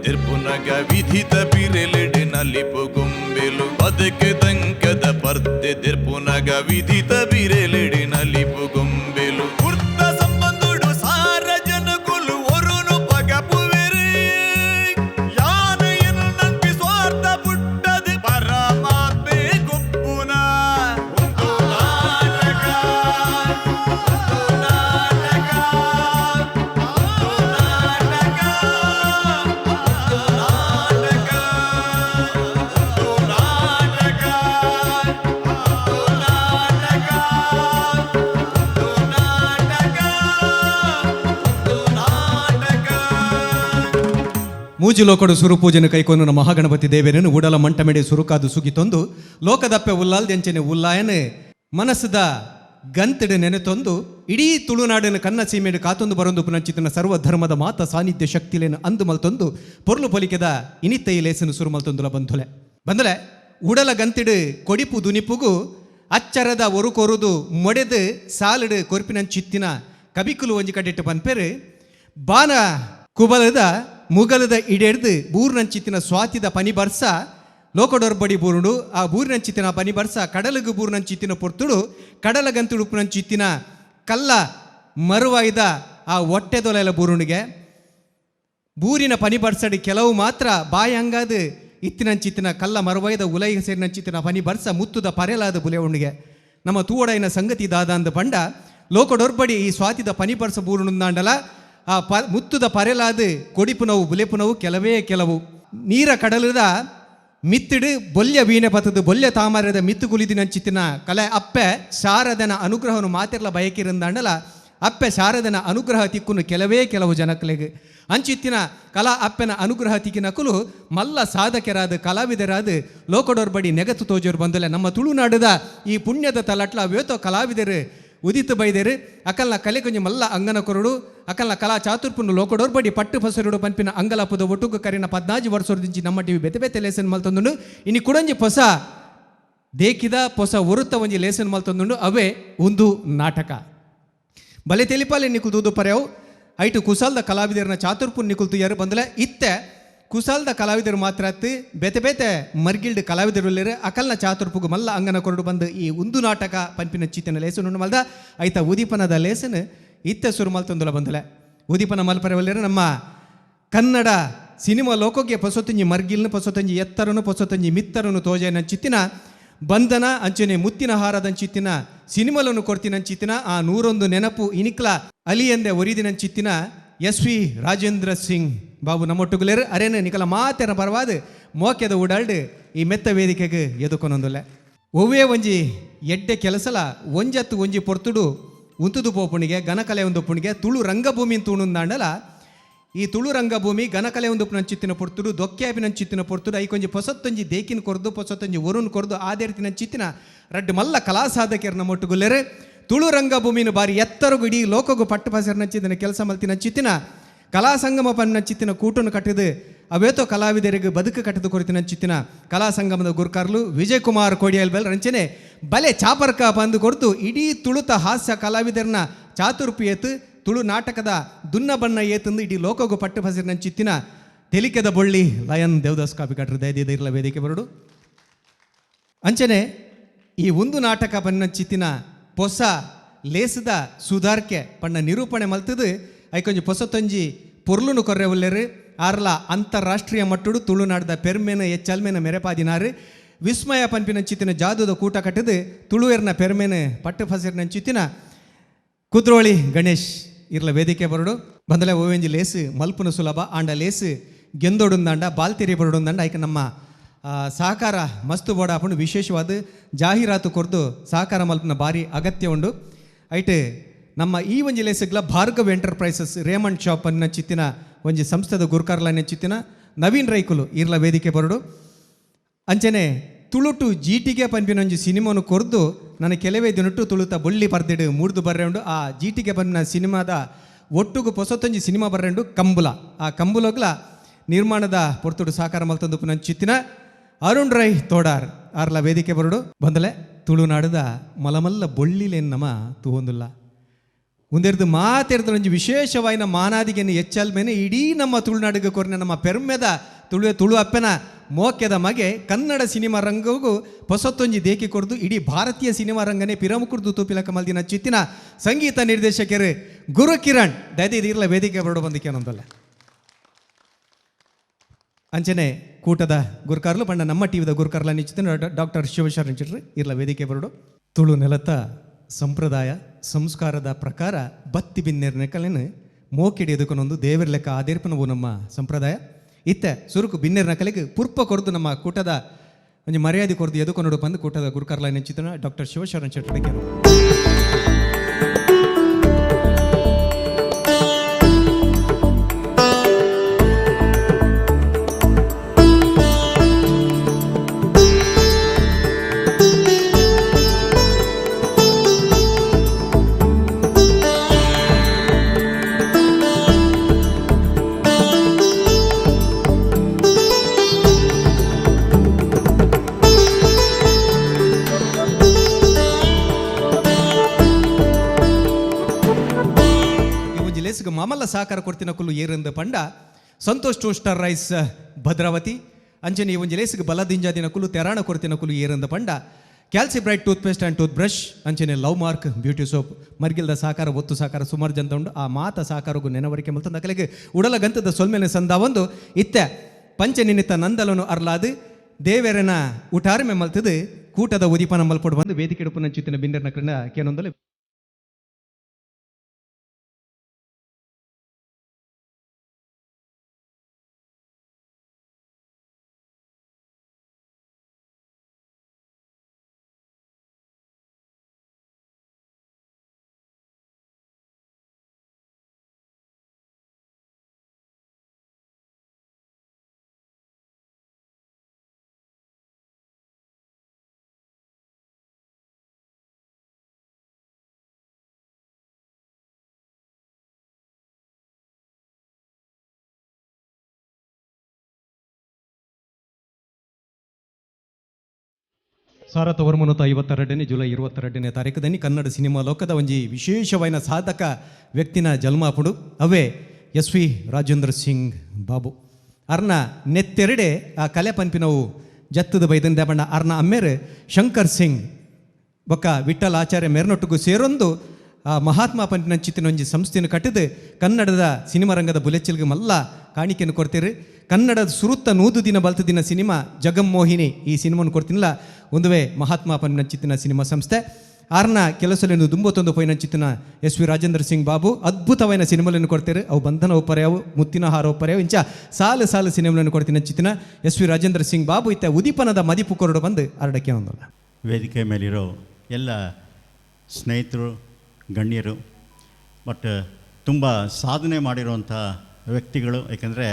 ತಿರ್ಪುನಗ ವಿಧಿತ ಬಿರೆಲೆಡೆ ನಲಿಪು ಗೊಂಬೆಲು ಬದಕೆ ದಂಕದ ಪರ್ದೆ ತಿರ್ಪುನಗ ವಿಧಿತ ಬಿರೆಲೆಡೆ ನಲಿಪು ಗೊಂಬೆಲು ವೃತ್ತ ಸಂಬಂಧುಡು ಸಾರ ಜನಗುಲು ಒರುನು ಪಗಪುವೆರೆ ಯಾನೆಯನ್ನು ನಂಬಿ ಸ್ವಾರ್ಥ ಪುಟ್ಟದು ಪರಮಾತ್ಮೆ ಗೊಪ್ಪುನ ಮೂಜಿ ಲೋಕಡು ಸುರುಪೂಜನೆ ಕೈಕೊಂಡು ಮಹಾಗಣಪತಿ ದೇವೇರನು ಉಡಲ ಮಂಟಮೆಡೆ ಸುರುಕಾದು ಸುಗಿತೊಂದು ಲೋಕದಪ್ಪೆ ಉಲ್ಲಾಲ್ದೆಂಚನೆ ಉಲ್ಲಾಯನೆ ಮನಸ್ಸದ ಗಂತೆಡೆ ನೆನೆತೊಂದು ಇಡೀ ತುಳುನಾಡಿನ ಕನ್ನ ಸೀಮೆಡು ಕಾತೊಂದು ಬರೊಂದು ಪುನಂಚಿತನ ಸರ್ವಧರ್ಮದ ಮಾತ ಸಾನ್ನಿಧ್ಯ ಶಕ್ತಿಲೇನು ಅಂದು ಮಲ್ತೊಂದು ಪೊರ್ಲು ಪೊಲಿಕೆದ ಇನಿತ್ತೈ ಲೇಸನು ಸುರು ಮಲ್ತೊಂದುಲ ಬಂದಲೆ ಉಡಲ ಗಂತಿಡು ಕೊಡಿಪು ದುನಿಪುಗು ಅಚ್ಚರದ ಒರುಕೊರುದು ಮೊಡೆದು ಸಾಲಡು ಕೊರ್ಪಿನಂಚಿತ್ತಿನ ಕಬಿಕುಲು ಒಂಜಿ ಕಡೆಟ್ಟು ಪನ್ಪೆರು ಬಾನ ಕುಬಲದ ಮುಗಲದ ಇಡೆಡ್ದು ಬೂರ್ನಂಚಿತ್ತಿನ ಸ್ವಾತಿದ ಪನಿ ಬರ್ಸ ಲೋಕಡೊರ್ಬಡಿ ಬೂರುಡು ಆ ಬೂರಿನಂಚಿತ್ತಿನ ಪನಿ ಬರ್ಸ ಕಡಲಗು ಬೂರ್ನಂಚಿತ್ತಿನ ಪೊರ್ತುಡು ಕಡಲಗಂತುಡುಪುನಂಚಿತ್ತಿನ ಕಲ್ಲ ಮರುವಾಯ್ದ ಆ ಹೊಟ್ಟೆದೊಲೆಲ ಬೂರುಣಿಗೆ ಬೂರಿನ ಪನಿ ಬರ್ಸಡಿ ಕೆಲವು ಮಾತ್ರ ಬಾಯಂಗಾದ ಇತ್ತಿನಂಚಿತ್ತಿನ ಕಲ್ಲ ಮರುವಾಯ್ದ ಉಲೈ ಸೇರಿನಂಚಿತ್ತಿನ ಪನಿ ಬರ್ಸ ಮುತ್ತುದ ಪರೆಲಾದ ಬುಲೆ ಉಣ್ಣಿಗೆ ನಮ್ಮ ತೂವಡೈನ ಸಂಗತಿ ದಾದಂದ ಬಂಡ ಲೋಕಡೊರ್ಬಡಿ ಈ ಸ್ವಾತಿದ ಪನಿ ಬರ್ಸ ಬೂರುಣುಂದಾಂಡಲ ಆ ಮುತ್ತುದ ಪರೆಲಾದ ಕೊಡಿಪುನವು ಬುಲೆಪುನವು ಕೆಲವು ನೀರ ಕಡಲದ ಮಿತ್ತಿಡು ಬೊಲ್ಯ ವೀಣೆ ಪತದು ಬೊಲ್ಯ ತಾಮರದ ಮಿತ್ತು ಕುಲಿದಿನಂಚಿತ್ತಿನ ಕಲೆ ಅಪ್ಪೆ ಶಾರದನ ಅನುಗ್ರಹವನ್ನು ಮಾತಿರ್ಲ ಬಯಕಿರಂದಾಂಡಲ ಅಪ್ಪೆ ಶಾರದನ ಅನುಗ್ರಹ ತಿಕ್ಕುನು ಕೆಲವು ಜನಕಲೆಗೆ ಅಂಚಿತ್ತಿನ ಕಲಾ ಅಪ್ಪನ ಅನುಗ್ರಹ ತಿಕ್ಕಿನಕುಲು ಮಲ್ಲ ಸಾಧಕರಾದ ಕಲಾವಿದರಾದ ಲೋಕಡೋರ್ಬಡಿ ನೆಗತು ತೋಜೋರು ಬಂದಲೆ ನಮ್ಮ ತುಳುನಾಡದ ಈ ಪುಣ್ಯದ ತಲಟ್ಲ ವ್ಯೋತೋ ಕಲಾವಿದರು ಉದಿತು ಬೈದೇರು ಅಕಲ್ನ ಕಲೆ ಕೊಂಚ ಮಲ್ಲ ಅಂಗನ ಕೊರಡು ಅಕಲ್ನ ಕಲಾ ಚಾತುರ್ಪುನ್ನು ಲೋಕಡೋರ್ಬಡಿ ಪಟ್ಟು ಫಸರುಡು ಪಂಪಿನ ಅಂಗಲಪದ ಒಟ್ಟುಗು ಕರಿನ 14 ವರ್ಷದಿಂಚಿ ನಮ್ಮ ಟಿವಿ ಬೆತೆ ಲೇಸನ್ ಮಲ್ತೊಂದುಂಡು ಇನ್ನು ಕುಡಂಜಿ ಹೊಸ ದೇಕಿದ ಹೊಸ ಒರುತ್ತ ಒಂಜಿ ಲೇಸನ್ ಮಲ್ತೊಂದುಂಡು ಅವೇ ಒಂದು ನಾಟಕ ಬಲೆ ತೆಲಿಪಾಲೆ ನಿಕುಲ್ದು ಪರ್ಯಾವು ಐಟು ಕುಸಾಲ್ದ ಕಲಾವಿದರನ್ನ ಚಾತುರ್ಪುನ್ ನಿಕುಲ್ತು ಯಾರು ಬಂದಲೆ ಇತ್ತೆ ಕುಸಾಲ್ದ ಕಲಾವಿದರು ಮಾತ್ರ ಬೇತೆ ಮರ್ಗಿಲ್ಡ್ ಕಲಾವಿದರು ಅಕಲ್ನ ಚಾತುರ್ಪುಗು ಮಲ್ಲ ಅಂಗನ ಕೊರಡು ಬಂದು ಈ ಒಂದು ನಾಟಕ ಪಂಪಿನ ಚಿತ್ತನ ಲೇಸನ್ ಮಲ್ದ ಐತ ಉದೀಪನದ ಲೇಸನ್ ಇತ್ತೆ ಸುರು ಮಲ್ತೊಂದುಲ ಬಂದಲೆ ಉದೀಪನ ಮಲ್ಪರವಲ್ಲಿರ ನಮ್ಮ ಕನ್ನಡ ಸಿನಿಮಾ ಲೋಕಕ್ಕೆ ಪೊಸೊತ್ತಂಜಿ ಮರ್ಗಿಲ್ನು ಪೊಸೊತ್ತಂಜಿ ಎತ್ತರನು ಪೊಸೊತ್ತಂಜಿ ಮಿತ್ತರನು ತೋಜನ ಚಿತ್ತಿನ ಬಂಧನ ಅಂಚನೆ ಮುತ್ತಿನ ಹಾರದಂಚಿತ್ತಿನ ಸಿನಿಮಲನ್ನು ಕೊಡ್ತಿನಂಚಿತ್ತಿನ ಆ 101 ನೆನಪು ಇನಿಕ್ಲ ಅಲಿ ಎಂದೆ ಒರಿದಿನಂಚಿತ್ತಿನ SV ರಾಜೇಂದ್ರ ಸಿಂಗ್ ಬಾಬು ನಮ್ಮೊಟ್ಟುಗುಲೇರು ಅರೇನು ನಿಕಲ ಮಾತೆನ ಪರವಾದ ಮೋಕೆದ ಉಡಾಲ್ಡು ಈ ಮೆತ್ತ ವೇದಿಕೆಗೆ ಎದುಕೊನೊಂದುಲ್ಲೆ ಒವ್ವೇ ಒಂಜಿ ಎಡ್ಡೆ ಕೆಲಸಲ ಒಂಜತ್ತು ಒಂಜಿ ಪೊರ್ತುಡು ಉಂತುದು ಪೋಪುಣಿಗೆ ಗನಕಲೆ ಒಂದು ಪುಣಿಗೆ ತುಳು ರಂಗಭೂಮಿ ತೂಣುಂದಾಂಡಲ ಈ ತುಳು ರಂಗಭೂಮಿ ಗನಕಲೆ ಒಂದು ನಂಚಿತ್ತಿನ ಪೊರ್ತುಡು ದೊಕ್ಕ್ಯಾಪಿನಂಚಿತ್ತಿನ ಪೊರ್ತುಡು ಐಕೊಂಜಿ ಪೊಸತ್ತೊಂಜಿ ದೇಕಿನ ಕೊರ್ದು ಪೊಸತ್ತೊಂಜಿ ಒರುನ್ ಕೊರ್ದು ಆದೇರ್ತಿನ ಚಿತ್ತಿನ ರಡ್ಡು ಮಲ್ಲ ಕಲಾ ಸಾಧಕರು ನಮ್ಮೊಟ್ಟುಗುಲ್ಲೇರೆ ತುಳು ರಂಗಭೂಮಿನ ಬಾರಿ ಎತ್ತರಗು ಇಡೀ ಲೋಕಗು ಪಟ್ಟು ಪಸರಿನಂಚಿತ್ತಿನ ಕೆಲಸ ಮಲ್ತಿನ ಚಿತ್ತಿನ ಕಲಾ ಸಂಗಮ ಪನ್ನ ಚಿತ್ತಿನ ಕೂಟನ್ನು ಕಟ್ಟಿದು ಅವೇತೋ ಕಲಾವಿದರಿಗೆ ಬದುಕು ಕಟ್ಟಿದು ಕೊರಿತಿನ ಚಿತ್ತಿನ ಕಲಾ ಸಂಗಮದ ಗುರುಕಾರ್ಲು ವಿಜಯ್ ಕುಮಾರ್ ಕೋಡಿಯಲ್ ಬೆಲ್ ರಂಚನೆ ಬಲೆ ಚಾಪರ್ಕ ಬಂದು ಕೊಡ್ತು ಇಡೀ ತುಳುತ ಹಾಸ್ಯ ಕಲಾವಿದರನ್ನ ಚಾತುರ್ಪಿ ಏತು ತುಳು ನಾಟಕದ ದುನ್ನ ಬಣ್ಣ ಏತಂದು ಇಡೀ ಲೋಕಗು ಪಟ್ಟು ಪಸರಿನ ಚಿತ್ತಿನ ತೆಲಿಕೆದ ಬೊಳ್ಳಿ ಲಯನ್ ದೇವದಾಸ್ ಕಾಪಿ ಕಟ್ರು ದಯದಿರಲ ವೇದಿಕೆ ಬರಡು ಅಂಚನೆ ಈ ಒಂದು ನಾಟಕ ಪನ್ನ ಚಿತ್ತಿನ ಹೊಸ ಲೇಸದ ಸುಧಾರ್ಕೆ ಪಣ್ಣ ನಿರೂಪಣೆ ಮಲ್ತದು ಐಕೊಂಜಿ ಹೊಸತೊಂಜಿ ಪೊರ್ಲುನು ಕೊರ್ರೆವುಲ್ಲೆರು ಆರ್ಲ ಅಂತಾರಾಷ್ಟ್ರೀಯ ಮಟ್ಟುಡು ತುಳುನಾಡದ ಪೆರ್ಮೆನ ಎಚ್ಚಲ್ಮೆನ ಮೆರೆಪಾದಿನಾರು ವಿಸ್ಮಯ ಪಂಪಿನ ಚಿತ್ತಿನ ಜಾದುದ ಕೂಟ ಕಟ್ಟದು ತುಳುವೆರ್ನ ಪೆರ್ಮೆನ ಪಟ್ಟು ಫಸಿರ್ನ ಚಿತ್ತಿನ ಕುದ್ರೋಳಿ ಗಣೇಶ್ ಇರ್ಲ ವೇದಿಕೆ ಬರಡು ಬಂದಲೆ ಓವೆಂಜಿ ಲೇಸು ಮಲ್ಪುನ ಸುಲಭ ಆಂಡ ಲೇಸು ಗೆಂದೋಡುಂದಾಂಡ ಬಾಲ್ತೆರಿ ಬರಡುಂದಾಂಡ ಐಕ ನಮ್ಮ ಸಹಕಾರ ಮಸ್ತು ಬೋಡ ಹಾಕೊಂಡು ವಿಶೇಷವಾದ ಜಾಹೀರಾತು ಕೊರ್ದು ಸಹಕಾರ ಮಲ್ಪನ ಭಾರಿ ಅಗತ್ಯ ಉಂಡು ಐಟ್ ನಮ್ಮ ಈ ಒಂಜಿ ಲೇಸಗ್ಲ ಭಾರ್ಗವ್ ಎಂಟರ್ಪ್ರೈಸಸ್ ರೇಮಂಡ್ ಶಾಪ್ ಅನ್ನ ಚಿತ್ತಿನ ಒಂಜಿ ಸಂಸ್ಥೆದ ಗುರುಕಾರ್ಲನ್ನ ಚಿತ್ತಿನ ನವೀನ್ ರೈಕುಲು ಇರ್ಲ ವೇದಿಕೆ ಬರಡು ಅಂಚನೆ ತುಳುಟು ಜೀಟಿಗೆ ಪಂಪಿನೊಂಜಿ ಸಿನಿಮಾನು ಕೊರ್ದು ನಾನು ಕೆಲವೇ ದಿನಟ್ಟು ತುಳುತ ಬೊಳ್ಳಿ ಪರ್ದಿಡು ಮೂಡ್ದು ಬರ್ರೆ ಉಂಡು ಆ ಜೀಟಿಗೆ ಪಂಪಿನ ಸಿನಿಮಾದ ಒಟ್ಟುಗು ಹೊಸತೊಂಜಿ ಸಿನಿಮಾ ಬರ್ರೆ ಉಂಡು ಕಂಬುಲ ಆ ಕಂಬುಲೋಗ್ಲ ನಿರ್ಮಾಣದ ಪೊರ್ತುಡು ಸಾಕಾರ ಮಲ್ತೊಂದು ಪುನಃ ಚಿತ್ತಿನ ಅರುಣ್ ರೈ ತೋಡಾರ್ ಆರ್ಲ ವೇದಿಕೆ ಬರಡು ಬಂದಲೆ ತುಳುನಾಡದ ಮಲಮಲ್ಲ ಬೊಳ್ಳಿಲೇನು ನಮ ತೂವೊಂದುಲ್ಲ ಒಂದೆರಡು ಮಾತೆರಡು ಒಂಜಿ ವಿಶೇಷವಾಯಿನ ಮಾನಾದಿಗೆಯನ್ನು ಹೆಚ್ಚಲ್ಮೇನೆ ಇಡೀ ನಮ್ಮ ತುಳುನಾಡಿಗೆ ಕೊರ್ನೆ ನಮ್ಮ ಪೆರ್ಮೆದ ತುಳು ಅಪ್ಪನ ಮೋಕ್ಯದ ಮಗೆ ಕನ್ನಡ ಸಿನಿಮಾ ರಂಗಗೂ ಹೊಸತ್ತೊಂಜಿ ದೇಕಿ ಕೊಡ್ದು ಇಡೀ ಭಾರತೀಯ ಸಿನಿಮಾ ರಂಗನೇ ಪಿರಮುಕುರ್ದು ತೂಪಿಲಕ ಮಲ್ದಿನ ಚಿತ್ತಿನ ಸಂಗೀತ ನಿರ್ದೇಶಕರು ಗುರು ಕಿರಣ್ ದಯದಿ ಇದಿರಲ ವೇದಿಕೆ ಬರಡು ಬಂದಿಕೆ ಅನ್ನೋದಲ್ಲ ಅಂಚನೆ ಕೂಟದ ಗುರುಕಾರ್ಲು ಪಂಡ ನಮ್ಮ ಟಿವಿದ ಗುರುಕಾರ್ಲ ನಿಶ್ಚಿತ ಡಾಕ್ಟರ್ ಶಿವಶರಣ್ ಚಿಟ್ರಿ ಇರ್ಲ ವೇದಿಕೆ ಬರಡು ತುಳು ನೆಲತ ಸಂಪ್ರದಾಯ ಸಂಸ್ಕಾರದ ಪ್ರಕಾರ ಬತ್ತಿ ಬಿನ್ನೆರ್ನೆಕಲಿನ ಮೋಕಿಡಿ ಎದುಕೊಂಡೊಂದು ದೇವರ ಲೆಕ್ಕ ಆದೇರ್ಪನವು ನಮ್ಮ ಸಂಪ್ರದಾಯ ಇತ್ತೆ ಸುರುಕು ಬಿನ್ನೆರ್ನ ಕಲೆಗೆ ಪುರ್ಪ ಕೊರ್ದು ನಮ್ಮ ಕೂಟದ ಒಂಜಿ ಮರ್ಯಾದೆ ಕೊರ್ದು ಎದುಕೊಂಡು ಬಂದು ಕೂಟದ ಗುರುಕಾರ್ಲ ನೆಚ್ಚಿತನ ಡಾಕ್ಟರ್ ಶಿವಶರಣ್ ಚಟುವಟಿಕೆ ಮಾಮಲ್ಲ ಸಹಕಾರ ಕೊಡ್ತಿನ ಕುಲ್ಲು ಏರಂದ ಪಂಡ ಸಂತೋಷ್ ಟೋಸ್ಟರ್ ರೈಸ್ ಭದ್ರಾವತಿ ಅಂಚನೆ ಒಂಜಿ ಲೇಸಿಗೆ ಬಲದಿಂಜಾದಿನ ಕುಲ್ಲು ತೆರಾಣ ಕೊಡ್ತಿನ ಕುಲ್ಲು ಏರಂದ ಪಂಡ Calcibright toothpaste and toothbrush ಅಂಚನೆ ಲವ್ ಮಾರ್ಕ್ ಬ್ಯೂಟಿ ಸೋಪ್ ಮರ್ಗಿಲ್ದ ಸಹಕಾರ ಒತ್ತು ಸಹಕಾರ ಸುಮಾರು ಜನ ಉಂಡು ಆ ಮಾತ ಸಹಕಾರಗೂ ನೆನವರಿಕೆ ಮಲ್ತಂದ ಕಲೆಗೆ ಉಡಲ ಗಂತದ ಸೊಲ್ಮೆನೆ ಸಂದ ಒಂದು ಇತ್ತೆ ಪಂಚನಿನಿತ ನಂದಲನು ಅರ್ಲಾದು ದೇವೇರನ ಊಟಾರ್ಮೆ ಮಲ್ತದು ಕೂಟದ ಉದೀಪನ ಮಲ್ಪಡು ಬಂದು ವೇದಿಕೆ ಇಡುಪುನ ಚಿತ್ತಿನ ಬಿಂದರ್ನ ಕಣ್ಣ ಕೇನೊಂದಲೆ ಸಾರಥ ಹೊರಮುನತ 52ನೇ ಜುಲೈ 22ನೇ ತಾರೀಕದಲ್ಲಿ ಕನ್ನಡ ಸಿನಿಮಾ ಲೋಕದ ಒಂಜಿ ವಿಶೇಷವಾದ ಸಾಧಕ ವ್ಯಕ್ತಿನ ಜನ್ಮಾಪುಡು ಅವೇ SV ರಾಜೇಂದ್ರ ಸಿಂಗ್ ಬಾಬು ಅರ್ನ ನೆತ್ತೆರಡೆ ಆ ಕಲೆ ಪಂಪಿನವು ಜತ್ತದ ಬೈದಂದೆ ಬಣ್ಣ ಅರ್ನ ಅಮ್ಮೇರು ಶಂಕರ್ ಸಿಂಗ್ ಬೊಕ್ಕ ವಿಠಲ್ ಆಚಾರ್ಯ ಮೇರ್ನೊಟ್ಟಿಗೂ ಸೇರೊಂದು ಆ ಮಹಾತ್ಮ ಪಂಪಿನ ಚಿತ್ತಿನ ಒಂಜಿ ಸಂಸ್ಥೆಯನ್ನು ಕಟ್ಟಿದು ಕನ್ನಡದ ಸಿನಿಮಾ ರಂಗದ ಬುಲೆಚ್ಚಲ್ಗೆ ಮಲ್ಲ ಕಾಣಿಕೆಯನ್ನು ಕೊಡ್ತೀರಿ ಕನ್ನಡದ ಸುರುತ್ತ ನೂದು ದಿನ ಬಲ್ತ ದಿನ ಸಿನಿಮಾ ಜಗಮ್ಮೋಹಿನಿ ಈ ಸಿನಿಮಾವನ್ನು ಕೊಡ್ತೀನಿಲ್ಲ ಒಂದುವೇ ಮಹಾತ್ಮ ಪಂಪಿನ ಚಿತ್ತಿನ ಸಿನಿಮಾ ಸಂಸ್ಥೆ ಆರ್ನ ಕೆಲಸಲೇನು ದುಂಬತ್ತೊಂದು ಪೈನ ಚಿತ್ತಿನ SV ರಾಜೇಂದ್ರ ಸಿಂಗ್ ಬಾಬು ಅದ್ಭುತವಾದ ಸಿನಿಮಾಗಳನ್ನು ಕೊಡ್ತೀರಿ ಅವು ಬಂಧನ ಒಪ್ಪರ್ಯಾವು ಮುತ್ತಿನ ಹಾರ ಒಪ್ಪರ್ಯಾವು ಇಂಚ ಸಾಲು ಸಾಲು ಸಿನಿಮಾಗಳನ್ನು ಕೊಡ್ತೀನಿ ಚಿತ್ತಿನ SV ರಾಜೇಂದ್ರ ಸಿಂಗ್ ಬಾಬು ಇತ್ತ ಉದೀಪನದ ಮದಿಪು ಕೊರಡು ಬಂದು ಅರಡಕ್ಕೆ ಒಂದಲ್ಲ ವೇದಿಕೆ ಮೇಲಿರೋ ಎಲ್ಲ ಸ್ನೇಹಿತರು ಗಣ್ಯರು ಬಟ್ ತುಂಬ ಸಾಧನೆ ಮಾಡಿರುವಂಥ ವ್ಯಕ್ತಿಗಳು. ಯಾಕೆಂದರೆ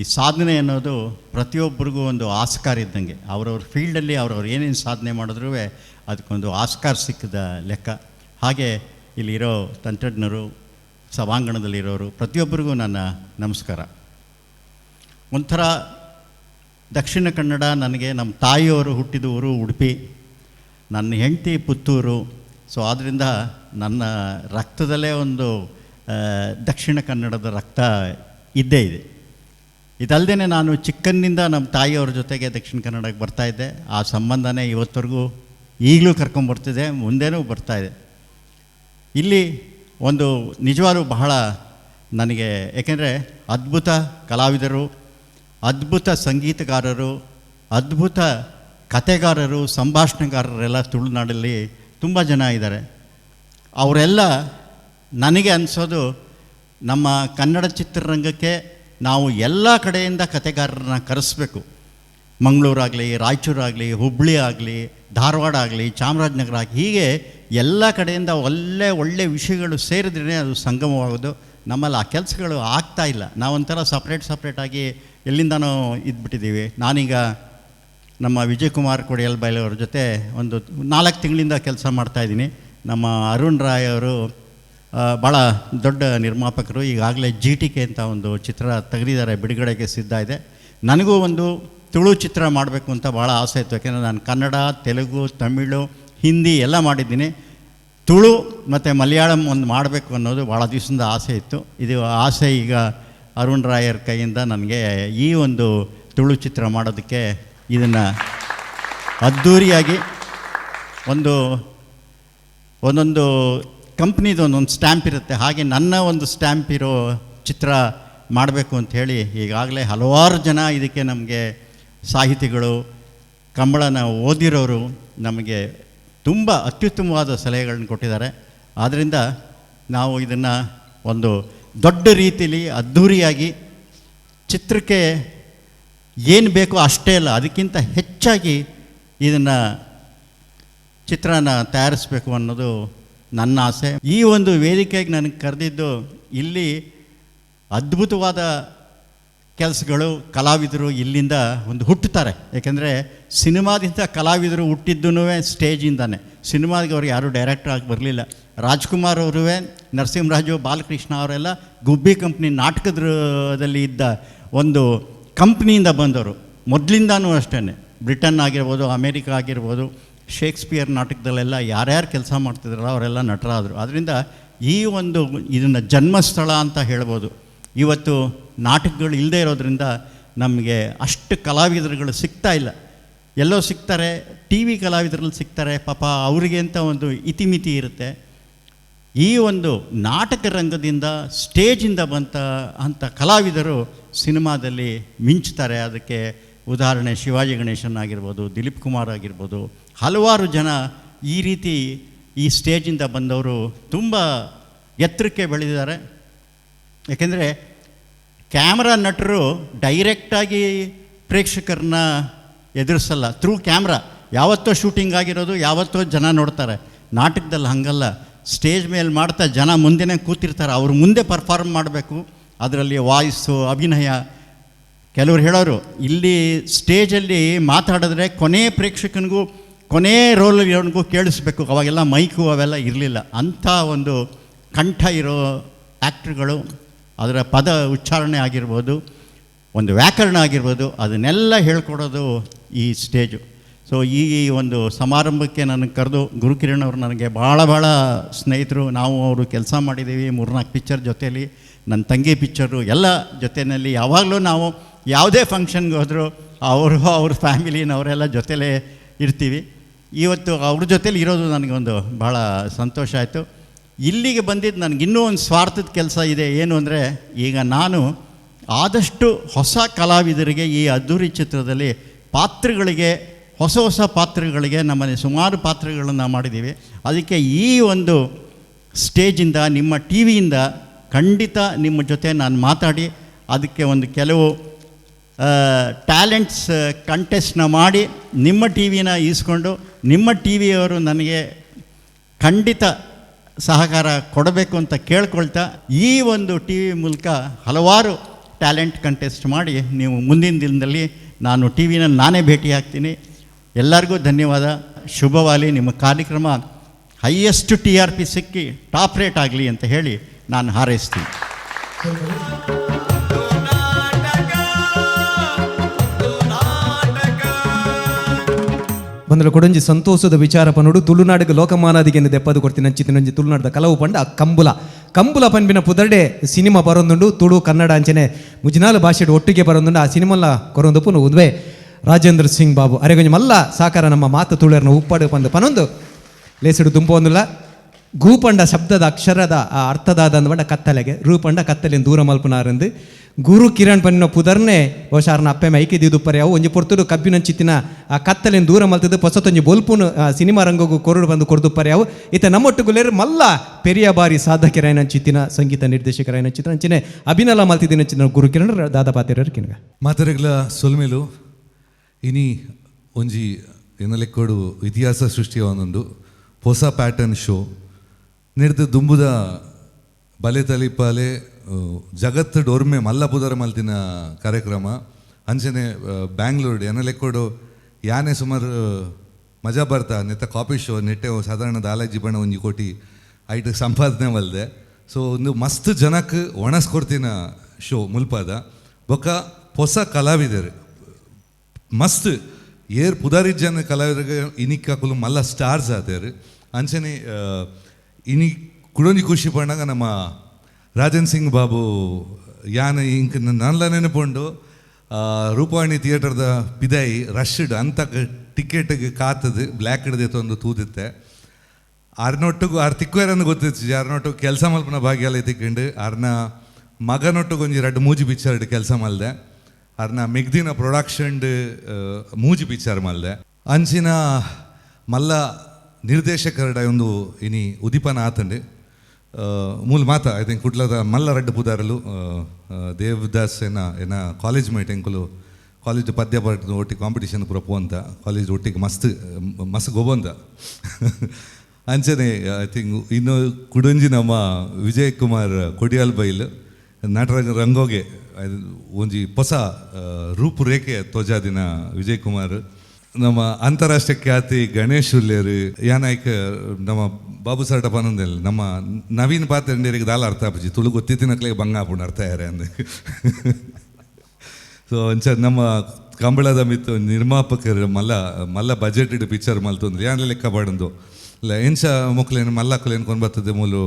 ಈ ಸಾಧನೆ ಅನ್ನೋದು ಪ್ರತಿಯೊಬ್ಬರಿಗೂ ಒಂದು ಆಸ್ಕಾರ್ ಇದ್ದಂಗೆ. ಅವ್ರವ್ರ ಫೀಲ್ಡಲ್ಲಿ ಅವ್ರವ್ರು ಏನೇನು ಸಾಧನೆ ಮಾಡಿದ್ರೂ ಅದಕ್ಕೊಂದು ಆಸ್ಕಾರ್ ಸಿಕ್ಕಿದ ಲೆಕ್ಕ. ಹಾಗೆ ಇಲ್ಲಿರೋ ತಂತ್ರಜ್ಞರು, ಸಭಾಂಗಣದಲ್ಲಿರೋರು ಪ್ರತಿಯೊಬ್ಬರಿಗೂ ನನ್ನ ನಮಸ್ಕಾರ. ಒಂಥರ ದಕ್ಷಿಣ ಕನ್ನಡ ನನಗೆ ನಮ್ಮ ತಾಯಿಯವರು ಹುಟ್ಟಿದ ಊರು ಉಡುಪಿ, ನನ್ನ ಹೆಂಡತಿ ಪುತ್ತೂರು. ಸೊ ಆದ್ದರಿಂದ ನನ್ನ ರಕ್ತದಲ್ಲೇ ಒಂದು ದಕ್ಷಿಣ ಕನ್ನಡದ ರಕ್ತ ಇದ್ದೇ ಇದೆ. ಇದಲ್ಲದೆ ನಾನು ಚಿಕ್ಕನ್ನಿಂದ ನಮ್ಮ ತಾಯಿಯವ್ರ ಜೊತೆಗೆ ದಕ್ಷಿಣ ಕನ್ನಡಕ್ಕೆ ಬರ್ತಾಯಿದ್ದೆ. ಆ ಸಂಬಂಧನೇ ಇವತ್ತವರೆಗೂ ಈಗಲೂ ಕರ್ಕೊಂಬರ್ತಿದೆ, ಮುಂದೇನೂ ಬರ್ತಾಯಿದೆ. ಇಲ್ಲಿ ಒಂದು ನಿಜವಾಗ್ಲೂ ಬಹಳ ನನಗೆ, ಏಕೆಂದರೆ ಅದ್ಭುತ ಕಲಾವಿದರು, ಅದ್ಭುತ ಸಂಗೀತಗಾರರು, ಅದ್ಭುತ ಕತೆಗಾರರು, ಸಂಭಾಷಣೆಗಾರರೆಲ್ಲ ತುಳುನಾಡಲ್ಲಿ ತುಂಬ ಜನ ಇದ್ದಾರೆ. ಅವರೆಲ್ಲ ನನಗೆ ಅನಿಸೋದು ನಮ್ಮ ಕನ್ನಡ ಚಿತ್ರರಂಗಕ್ಕೆ ನಾವು ಎಲ್ಲ ಕಡೆಯಿಂದ ಕತೆಗಾರರನ್ನ ಕರೆಸಬೇಕು. ಮಂಗಳೂರಾಗಲಿ, ರಾಯಚೂರಾಗಲಿ, ಹುಬ್ಬಳ್ಳಿ ಆಗಲಿ, ಧಾರವಾಡ ಆಗಲಿ, ಚಾಮರಾಜನಗರ ಆಗಲಿ, ಹೀಗೆ ಎಲ್ಲ ಕಡೆಯಿಂದ ಒಳ್ಳೆ ವಿಷಯಗಳು ಸೇರಿದ್ರೆ ಅದು ಸಂಗಮವಾಗೋದು. ನಮ್ಮಲ್ಲಿ ಆ ಕೆಲಸಗಳು ಆಗ್ತಾಯಿಲ್ಲ. ನಾವೊಂಥರ ಸಪ್ರೇಟಾಗಿ ಎಲ್ಲಿಂದನೋ ಇದ್ಬಿಟ್ಟಿದ್ದೀವಿ. ನಾನೀಗ ನಮ್ಮ ವಿಜಯ್ ಕುಮಾರ್ ಕೊಡಿಯಲ್ ಬೈಲವ್ರ ಜೊತೆ ಒಂದು 4 ತಿಂಗಳಿಂದ ಕೆಲಸ ಮಾಡ್ತಾಯಿದ್ದೀನಿ. ನಮ್ಮ ಅರುಣ್ ರಾಯ್ ಅವರು ಭಾಳ ದೊಡ್ಡ ನಿರ್ಮಾಪಕರು. ಈಗಾಗಲೇ GTK ಅಂತ ಒಂದು ಚಿತ್ರ ತೆಗೆದಿದ್ದಾರೆ, ಬಿಡುಗಡೆಗೆ ಸಿದ್ಧ ಇದೆ. ನನಗೂ ಒಂದು ತುಳು ಚಿತ್ರ ಮಾಡಬೇಕು ಅಂತ ಭಾಳ ಆಸೆ ಇತ್ತು. ಯಾಕೆಂದರೆ ನಾನು ಕನ್ನಡ, ತೆಲುಗು, ತಮಿಳು, ಹಿಂದಿ ಎಲ್ಲ ಮಾಡಿದ್ದೀನಿ. ತುಳು ಮತ್ತು ಮಲಯಾಳಂ ಒಂದು ಮಾಡಬೇಕು ಅನ್ನೋದು ಭಾಳ ದಿವಸದಿಂದ ಆಸೆ ಇತ್ತು. ಇದು ಆಸೆ ಈಗ ಅರುಣ್ ರಾಯರ್ ಕೈಯಿಂದ ನನಗೆ ಈ ಒಂದು ತುಳು ಚಿತ್ರ ಮಾಡೋದಕ್ಕೆ ಇದನ್ನು ಅದ್ಧೂರಿಯಾಗಿ ಒಂದೊಂದು ಕಂಪ್ನಿದು ಒಂದೊಂದು ಸ್ಟ್ಯಾಂಪ್ ಇರುತ್ತೆ, ಹಾಗೆ ನನ್ನ ಒಂದು ಸ್ಟ್ಯಾಂಪ್ ಇರೋ ಚಿತ್ರ ಮಾಡಬೇಕು ಅಂಥೇಳಿ ಈಗಾಗಲೇ ಹಲವಾರು ಜನ ಇದಕ್ಕೆ ನಮಗೆ ಸಾಹಿತಿಗಳು, ಕಂಬಳನ ಓದಿರೋರು ನಮಗೆ ತುಂಬ ಅತ್ಯುತ್ತಮವಾದ ಸಲಹೆಗಳನ್ನ ಕೊಟ್ಟಿದ್ದಾರೆ. ಆದ್ದರಿಂದ ನಾವು ಇದನ್ನು ಒಂದು ದೊಡ್ಡ ರೀತಿಯಲ್ಲಿ ಅದ್ಧೂರಿಯಾಗಿ ಚಿತ್ರಕ್ಕೆ ಏನು ಬೇಕೋ ಅಷ್ಟೇ ಅಲ್ಲ, ಅದಕ್ಕಿಂತ ಹೆಚ್ಚಾಗಿ ಇದನ್ನು ಚಿತ್ರನ ತಯಾರಿಸಬೇಕು ಅನ್ನೋದು ನನ್ನ ಆಸೆ. ಈ ಒಂದು ವೇದಿಕೆಗೆ ನನಗೆ ಕರೆದಿದ್ದು, ಇಲ್ಲಿ ಅದ್ಭುತವಾದ ಕೆಲಸಗಳು, ಕಲಾವಿದರು ಇಲ್ಲಿಂದ ಒಂದು ಹುಟ್ಟುತ್ತಾರೆ. ಏಕೆಂದರೆ ಸಿನಿಮಾದಿಂದ ಕಲಾವಿದರು ಹುಟ್ಟಿದ್ದೂ ಸ್ಟೇಜಿಂದಾನೆ. ಸಿನಿಮಾಗೆ ಅವ್ರು ಯಾರೂ ಡೈರೆಕ್ಟರ್ ಆಗಿ ಬರಲಿಲ್ಲ. ರಾಜ್ಕುಮಾರ್ ಅವರೂ, ನರಸಿಂಹರಾಜು, ಬಾಲಕೃಷ್ಣ ಅವರೆಲ್ಲ ಗುಬ್ಬಿ ಕಂಪ್ನಿ ನಾಟಕದಲ್ಲಿ ಇದ್ದ ಒಂದು ಕಂಪ್ನಿಯಿಂದ ಬಂದವರು. ಮೊದಲಿಂದನೂ ಅಷ್ಟೇ, ಬ್ರಿಟನ್ ಆಗಿರ್ಬೋದು, ಅಮೇರಿಕಾ ಆಗಿರ್ಬೋದು, ಶೇಕ್ಸ್ಪಿಯರ್ ನಾಟಕದಲ್ಲೆಲ್ಲ ಯಾರ್ಯಾರು ಕೆಲಸ ಮಾಡ್ತಿದ್ರಲ್ಲ ಅವರೆಲ್ಲ ನಟರಾದರು. ಅದರಿಂದ ಈ ಒಂದು ಇದನ್ನು ಜನ್ಮಸ್ಥಳ ಅಂತ ಹೇಳ್ಬೋದು. ಇವತ್ತು ನಾಟಕಗಳು ಇಲ್ಲದೆ ಇರೋದ್ರಿಂದ ನಮಗೆ ಅಷ್ಟು ಕಲಾವಿದರುಗಳು ಸಿಗ್ತಾ ಇಲ್ಲ. ಎಲ್ಲೋ ಸಿಗ್ತಾರೆ, ಟಿ ವಿ ಕಲಾವಿದರಲ್ಲಿ ಸಿಗ್ತಾರೆ, ಪಾಪ ಅವರಿಗೆ ಅಂತ ಒಂದು ಇತಿಮಿತಿ ಇರುತ್ತೆ. ಈ ಒಂದು ನಾಟಕ ರಂಗದಿಂದ, ಸ್ಟೇಜಿಂದ ಅಂಥ ಕಲಾವಿದರು ಸಿನಿಮಾದಲ್ಲಿ ಮಿಂಚ್ತಾರೆ. ಅದಕ್ಕೆ ಉದಾಹರಣೆ ಶಿವಾಜಿ ಗಣೇಶನ್ ಆಗಿರ್ಬೋದು, ದಿಲೀಪ್ ಕುಮಾರ್ ಆಗಿರ್ಬೋದು, ಹಲವಾರು ಜನ ಈ ರೀತಿ ಈ ಸ್ಟೇಜಿಂದ ಬಂದವರು ತುಂಬ ಎತ್ತರಕ್ಕೆ ಬೆಳೆದಿದ್ದಾರೆ. ಯಾಕೆಂದರೆ ಕ್ಯಾಮ್ರಾ ನಟರು ಡೈರೆಕ್ಟಾಗಿ ಪ್ರೇಕ್ಷಕರನ್ನ ಎದುರಿಸಲ್ಲ, ಥ್ರೂ ಕ್ಯಾಮ್ರಾ ಯಾವತ್ತೋ ಶೂಟಿಂಗ್ ಆಗಿರೋದು ಯಾವತ್ತೋ ಜನ ನೋಡ್ತಾರೆ. ನಾಟಕದಲ್ಲಿ ಹಾಗಲ್ಲ, ಸ್ಟೇಜ್ ಮೇಲೆ ಮಾಡ್ತಾ ಜನ ಮುಂದೆನೇ ಕೂತಿರ್ತಾರೆ, ಅವ್ರ ಮುಂದೆ ಪರ್ಫಾರ್ಮ್ ಮಾಡಬೇಕು. ಅದರಲ್ಲಿ ವಾಯ್ಸು, ಅಭಿನಯ. ಕೆಲವ್ರು ಹೇಳೋರು, ಇಲ್ಲಿ ಸ್ಟೇಜಲ್ಲಿ ಮಾತಾಡಿದ್ರೆ ಕೊನೆ ಪ್ರೇಕ್ಷಕನಿಗೂ ಕೊನೆ ರೋಲ್ಗೂ ಕೇಳಿಸ್ಬೇಕು. ಅವಾಗೆಲ್ಲ ಮೈಕು ಅವೆಲ್ಲ ಇರಲಿಲ್ಲ. ಅಂಥ ಒಂದು ಕಂಠ ಇರೋ ಆ್ಯಕ್ಟ್ರುಗಳು, ಅದರ ಪದ ಉಚ್ಚಾರಣೆ ಆಗಿರ್ಬೋದು, ಒಂದು ವ್ಯಾಕರಣ ಆಗಿರ್ಬೋದು, ಅದನ್ನೆಲ್ಲ ಹೇಳ್ಕೊಡೋದು ಈ ಸ್ಟೇಜು. ಸೊ ಈ ಒಂದು ಸಮಾರಂಭಕ್ಕೆ ನನಗೆ ಕರೆದು ಗುರುಕಿರಣ್ ಅವರು ನನಗೆ ಭಾಳ ಸ್ನೇಹಿತರು. ನಾವು ಅವರು ಕೆಲಸ ಮಾಡಿದ್ದೀವಿ 3-4 ಪಿಕ್ಚರ್ ಜೊತೆಯಲ್ಲಿ, ನನ್ನ ತಂಗಿ ಪಿಕ್ಚರು ಎಲ್ಲ ಜೊತೆಯಲ್ಲಿ. ಯಾವಾಗಲೂ ನಾವು ಯಾವುದೇ ಫಂಕ್ಷನ್ಗೆ ಹೋದರೂ ಅವ್ರ ಫ್ಯಾಮಿಲಿನವರೆಲ್ಲ ಜೊತೆಲೇ ಇರ್ತೀವಿ. ಇವತ್ತು ಅವ್ರ ಜೊತೇಲಿ ಇರೋದು ನನಗೊಂದು ಭಾಳ ಸಂತೋಷ ಆಯಿತು. ಇಲ್ಲಿಗೆ ಬಂದಿದ್ದು ನನಗಿನ್ನೂ ಒಂದು ಸ್ವಾರ್ಥದ ಕೆಲಸ ಇದೆ. ಏನು ಅಂದರೆ, ಈಗ ನಾನು ಆದಷ್ಟು ಹೊಸ ಕಲಾವಿದರಿಗೆ ಈ ಅದ್ಧೂರಿ ಚಿತ್ರದಲ್ಲಿ ಪಾತ್ರಗಳಿಗೆ, ಹೊಸ ಪಾತ್ರಗಳಿಗೆ, ನಮ್ಮಲ್ಲಿ ಸುಮಾರು ಪಾತ್ರಗಳನ್ನು ಮಾಡಿದ್ದೀವಿ. ಅದಕ್ಕೆ ಈ ಒಂದು ಸ್ಟೇಜಿಂದ, ನಿಮ್ಮ ಟಿ ವಿಯಿಂದ ಖಂಡಿತ ನಿಮ್ಮ ಜೊತೆ ನಾನು ಮಾತಾಡಿ ಅದಕ್ಕೆ ಒಂದು ಕೆಲವು ಟ್ಯಾಲೆಂಟ್ಸ್ ಕಂಟೆಸ್ಟ್ನ ಮಾಡಿ ನಿಮ್ಮ ಟಿ ವಿನ ಈಸ್ಕೊಂಡು, ನಿಮ್ಮ ಟಿ ವಿಯವರು ನನಗೆ ಖಂಡಿತ ಸಹಕಾರ ಕೊಡಬೇಕು ಅಂತ ಕೇಳ್ಕೊಳ್ತಾ, ಈ ಒಂದು ಟಿ ವಿ ಮೂಲಕ ಹಲವಾರು ಟ್ಯಾಲೆಂಟ್ ಕಂಟೆಸ್ಟ್ ಮಾಡಿ ನೀವು ಮುಂದಿನ ದಿನದಲ್ಲಿ ನಾನು ಟಿ ವಿನಲ್ಲಿ ನಾನೇ ಭೇಟಿ ಆಗ್ತೀನಿ. ಎಲ್ಲರಿಗೂ ಧನ್ಯವಾದ. ಶುಭವಾಗಲಿ. ನಿಮ್ಮ ಕಾರ್ಯಕ್ರಮ ಹೈಯೆಸ್ಟ್ TRP ಸಿಕ್ಕಿ ಟಾಪ್ ರೇಟ್ ಆಗಲಿ ಅಂತ ಹೇಳಿ ನಾನು ಹಾರೈಸ್ತೀನಿ. ಬಂದಲು ಕೊಡಂಜಿ ಸಂತೋಷದ ವಿಚಾರ ಪನ್ನೋಡು ತುಳುನಾಡಿಗೆ ಲೋಕಮಾನಾದಿಗೆ ದೆಪ್ಪದು ಕೊಡ್ತೀನಿ ನಂಚಿತ್ತಿನಂಜಿ ತುಳುನಾಡದ ಕಲವು ಪಂಡ ಕಂಬುಲ ಪನ್ಪಿನ ಪುದರ್ಡೆ ಸಿನಿಮಾ ಬರೊಂದುಂಡು. ತುಳು ಕನ್ನಡ ಅಂಚನೆ ಮುಜಿನಾಲು ಭಾಷೆಡು ಒಟ್ಟಿಗೆ ಬರೊಂದುಂಡು. ಆ ಸಿನಿಮಾಲ ಕೊರೊಂದುಪುನು ಉದ್ವೆ ರಾಜೇಂದ್ರ ಸಿಂಗ್ ಬಾಬು ಅರೆಗೊಂಜಿ ಮಲ್ಲ ಸಾಕಾರ ನಮ್ಮ ಮಾತು ತುಳುರ್ನ ಉಪ್ಪಾಡು ಪಂದು ಪನೊಂದು ಲೇಸಿಡು ದುಂಪೊಂದುಲ್ಲ. ಗೂಪಂಡ ಶಬ್ದದ ಅಕ್ಷರದ ಆ ಅರ್ಥದಾದ ಅಂದ್ಬಂಡ ಕತ್ತಲೆಗೆ ರೂಪಂಡ ಕತ್ತಲೆಯನ್ನು ದೂರ ಮಲ್ಪನಾರಂದು ಗುರು ಕಿರಣ್ ಪನ್ನಿನ ಪುದರ್ನೆ ಬಹುಶಾರ್ನ ಅಪ್ಪೆಮ ಐಕಿದಿ ದುಪ್ಪರ್ಯಾವು ಒಂಜಿ ಪೊರ್ತುಡು ಕಬ್ಬಿನಂಚಿತ್ತಿನ ಆ ಕತ್ತಲೆಯನ್ನು ದೂರ ಮಲ್ತದ್ದು ಹೊಸತೊಂಜಿ ಬೊಲ್ಪುನು ಸಿನಿಮಾ ರಂಗಗೂ ಕೊರಡು ಬಂದು ಕೊರದುಪ್ಪರ್ಯಾವು. ಇತ ನಮ್ಮೊಟ್ಟುಗುಲೇರು ಮಲ್ಲ ಪೆರಿಯ ಬಾರಿ ಸಾಧಕರಾಯನಂಚಿತ್ತಿನ ಸಂಗೀತ ನಿರ್ದೇಶಕರಾಯನಂಚಿತ್ತಿನ ಅಂಚಿನ ಅಭಿನಲ ಮಲ್ತಿದ್ದಿನ ಚಿನ್ನ ಗುರು ಕಿರಣ್ ದಾದಾಪಾತಿರರು ಕಿನಗ ಮಾತರೆಗ್ಲ ಸೊಲ್ಮೆಲು ಇನಿ ಒಂಜಿ ಎನ್ನಲೆಕ್ಕೋಡು ಇತಿಹಾಸ ಸೃಷ್ಟಿಯ ಒಂದೊಂದು ಹೊಸ ಪ್ಯಾಟರ್ನ್ ಶೋ ನೆಡ್ದು ದುಂಬುದ ಬಲೆ ತಲಿಪಾಲೆ ಜಗತ್ತು ಡೊರ್ಮೆ ಮಲ್ಲ ಪುದರ ಮಲ್ತಿನ ಕಾರ್ಯಕ್ರಮ ಅಂಚನೆ ಬ್ಯಾಂಗ್ಳೂರು ಎನ್ನಲೆಕ್ಕೋಡು ಯಾನೆ ಸುಮಾರು ಮಜಾ ಬರ್ತಾ ನೆತ್ತ ಕಾಫಿ ಶೋ ನೆಟ್ಟೆ ಸಾಧಾರಣ ದಾಲಾಜಿ ಬಣ್ಣ ಒಂಜಿ ಕೋಟಿ ಐಟ್ ಸಂಪಾದನೆ ಮಲ್ದೆ. ಸೊ ಒಂದು ಮಸ್ತ್ ಜನಕ್ಕೆ ಒಣಸ್ಕೊಡ್ತಿನ ಶೋ ಮುಲ್ಪಾದ ಬೊಕ್ಕ ಹೊಸ ಕಲಾವಿದರು ಮಸ್ತ್ ಏರ್ ಪುದಾರಿ ಜನ ಕಲಾವಿದರಿಗೆ ಇನಿಕ್ಕಾಕಲು ಮಲ್ಲ ಸ್ಟಾರ್ಸ್ ಆದೇರು ಅಂಚನೆ ಇನಿ ಕುಡೊಂಜಿ ಖುಷಿ ಪಂಡಾಗ ನಮ್ಮ ರಾಜನ್ ಸಿಂಗ್ ಬಾಬು ಯಾನ್ ಇಂಕ್ ನಲ್ಲ ನೆನಪುಂಡು ರೂಪವಾಣಿ ಥಿಯೇಟರ್ದ ಪಿದಾಯಿ ರಶ್ಡ್ ಅಂತ ಟಿಕೆಟ್ಗೆ ಕಾತದು ಬ್ಲ್ಯಾಕ್ ಹಿಡ್ದೈತೆ ಒಂದು ತೂದಿತ್ತೆ ಆರ್ನೊಟ್ಟಿಗೂ ಆರು ತಿಕ್ವೇರನ್ನು ಗೊತ್ತಿತ್ತು ಆರ್ನೊಟ್ಟಿಗೆ ಕೆಲಸ ಮಲ್ಪನ ಭಾಗ್ಯ ಎಲ್ಲ ತಿಕ್ಕೊಂಡು ಆರ್ನ ಮಗನೊಟ್ಟಿಗೆ ಒಂಜಿ 2 ಮೂಜಿ ಪಿಕ್ಚರ್ಡ್ ಕೆಲಸ ಮಲ್ದೆ ಆರ್ನ ಮೆಗ್ದಿನ ಪ್ರೊಡಕ್ಷನ್ಡ್ ಮೂಜಿ ಪಿಕ್ಚರ್ ಮಲ್ದೆ ಅಂಚಿನ ಮಲ್ಲ ನಿರ್ದೇಶಕರಡ ಒಂದು ಇನಿ ಉದಿಪನ ಆತಂಡು ಮೂಲ ಮಾತ ಐ ಥಿಂಕ್ ಕುಟ್ಲದ ಮಲ್ಲ 2 ಪುದಾರಲು ದೇವದಾಸ್ ಏನ ಕಾಲೇಜ್ ಮೇಟ್ ಎಂಕುಲು ಕಾಲೇಜ್ ಪದ್ಯ ಬರ್ದು ಒಟ್ಟಿಗೆ ಕಾಂಪಿಟೇಷನ್ ಪೂರ ಪೋಂತ ಕಾಲೇಜ್ ಒಟ್ಟಿಗೆ ಮಸ್ತ್ ಗೊಬ್ಬಂತ ಅಂಚನೆ ಐ ಥಿಂಕ್ ಇನ್ನು ಕುಡಂಜಿ ನಮ್ಮ ವಿಜಯ್ ಕುಮಾರ್ ಕೊಡಿಯಾಲ್ ಬೈಲ್ ನಟರ ರಂಗೋಗೆ ಒಂಜಿ ಹೊಸ ರೂಪುರೇಖೆ ತೋಜಾದಿನ ವಿಜಯ್ ಕುಮಾರ್ ನಮ್ಮ ಅಂತಾರಾಷ್ಟ್ರೀಯ ಖ್ಯಾತಿ ಗಣೇಶ್ ಉಲ್ಲೇರು ಯಾನಾಯ್ಕ ನಮ್ಮ ಬಾಬು ಸರ್ಟ ಪನಂದೆಲ್ಲ ನಮ್ಮ ನವೀನ್ ಪಾತ್ರೆಂಡರಿಗೆ ದಾಲ ಅರ್ಥ ಆಪಜಿ ತುಳು ಗೊತ್ತಿತ್ತಿನಕ್ಲೆ ಬಂಗ ಆಪುಂಡು ಅರ್ಥ ಯಾರೇ ಅಂದೆ ಸೊ ಅಂಚ ನಮ್ಮ ಕಂಬಳದ ಮಿತ್ತು ನಿರ್ಮಾಪಕರು ಮಲ್ಲ ಬಜೆಟ್ ಪಿಕ್ಚರ್ ಮಲ್ತೊಂದು ಯಾನ್ ಲೆಕ್ಕ ಬಾಡಂದು ಇಲ್ಲ ಎಂಚ ಮಕ್ಕಳೇನು ಮಲ್ಲಕ್ಕಲೇನು ಕೊಂಡು ಬರ್ತದೆ ಮೂಲು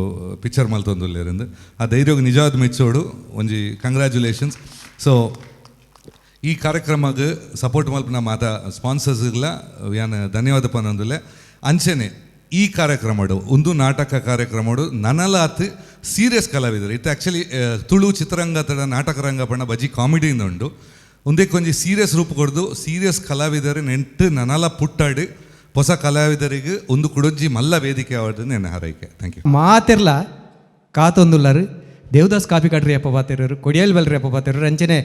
ಪಿಕ್ಚರ್ ಮಲ್ತೊಂದುಲ್ಲೇರಿಂದ ಆ ಧೈರ್ಯಗೆ ನಿಜವಾದ ಮೆಚ್ಚೋಡು ಒಂಜಿ ಕಂಗ್ರ್ಯಾಚುಲೇಷನ್ಸ್. ಸೊ ಈ ಕಾರ್ಯಕ್ರಮಕ್ಕೆ ಸಪೋರ್ಟ್ ಮಲ್ಪನ ಮಾತ ಸ್ಪಾನ್ಸರ್ಸ್ಗಳ ಯಾನ್ ಧನ್ಯವಾದ ಪನೊಂದುಲ್ಲೆ ಅಂಚೆನೆ ಈ ಕಾರ್ಯಕ್ರಮಡು ಒಂದು ನಾಟಕ ಕಾರ್ಯಕ್ರಮಡು ನನಲಾತ್ ಸೀರಿಯಸ್ ಕಲಾವಿದರು ಇತ್ತು ಆ್ಯಕ್ಚುಲಿ ತುಳು ಚಿತ್ರರಂಗದ ನಾಟಕ ರಂಗ ಪಂಡ ಬಜಿ ಕಾಮಿಡಿಯಿಂದ ಉಂಡು ಒಂದೇ ಕೊಂಚ ಸೀರಿಯಸ್ ರೂಪ ಕೊಡ್ದು ಸೀರಿಯಸ್ ಕಲಾವಿದರು ನೆಂಟು ನನಲ ಪುಟ್ಟಾಡಿ ಹೊಸ ಕಲಾವಿದರಿಗೆ ಒಂದು ಕುಡೊಂಜಿ ಮಲ್ಲ ವೇದಿಕೆ ಆವಡ್ದು ನೆನೆ ಹಾರೈಕೆ. Thank you. ಮಾತೆರ್ಲ ಕಾತೊಂದುಲ್ಲರು ದೇವದಾಸ್ ಕಾಪಿ ಕಾಟ್ರಿ ಅಪ್ಪ ಪಾತಿರೋರು ಕೊಡಿಯಲ್ ಬಲ್ರಿ ಅಪ್ಪ ಪಾತಿರೋರು ಅಂಚನೆ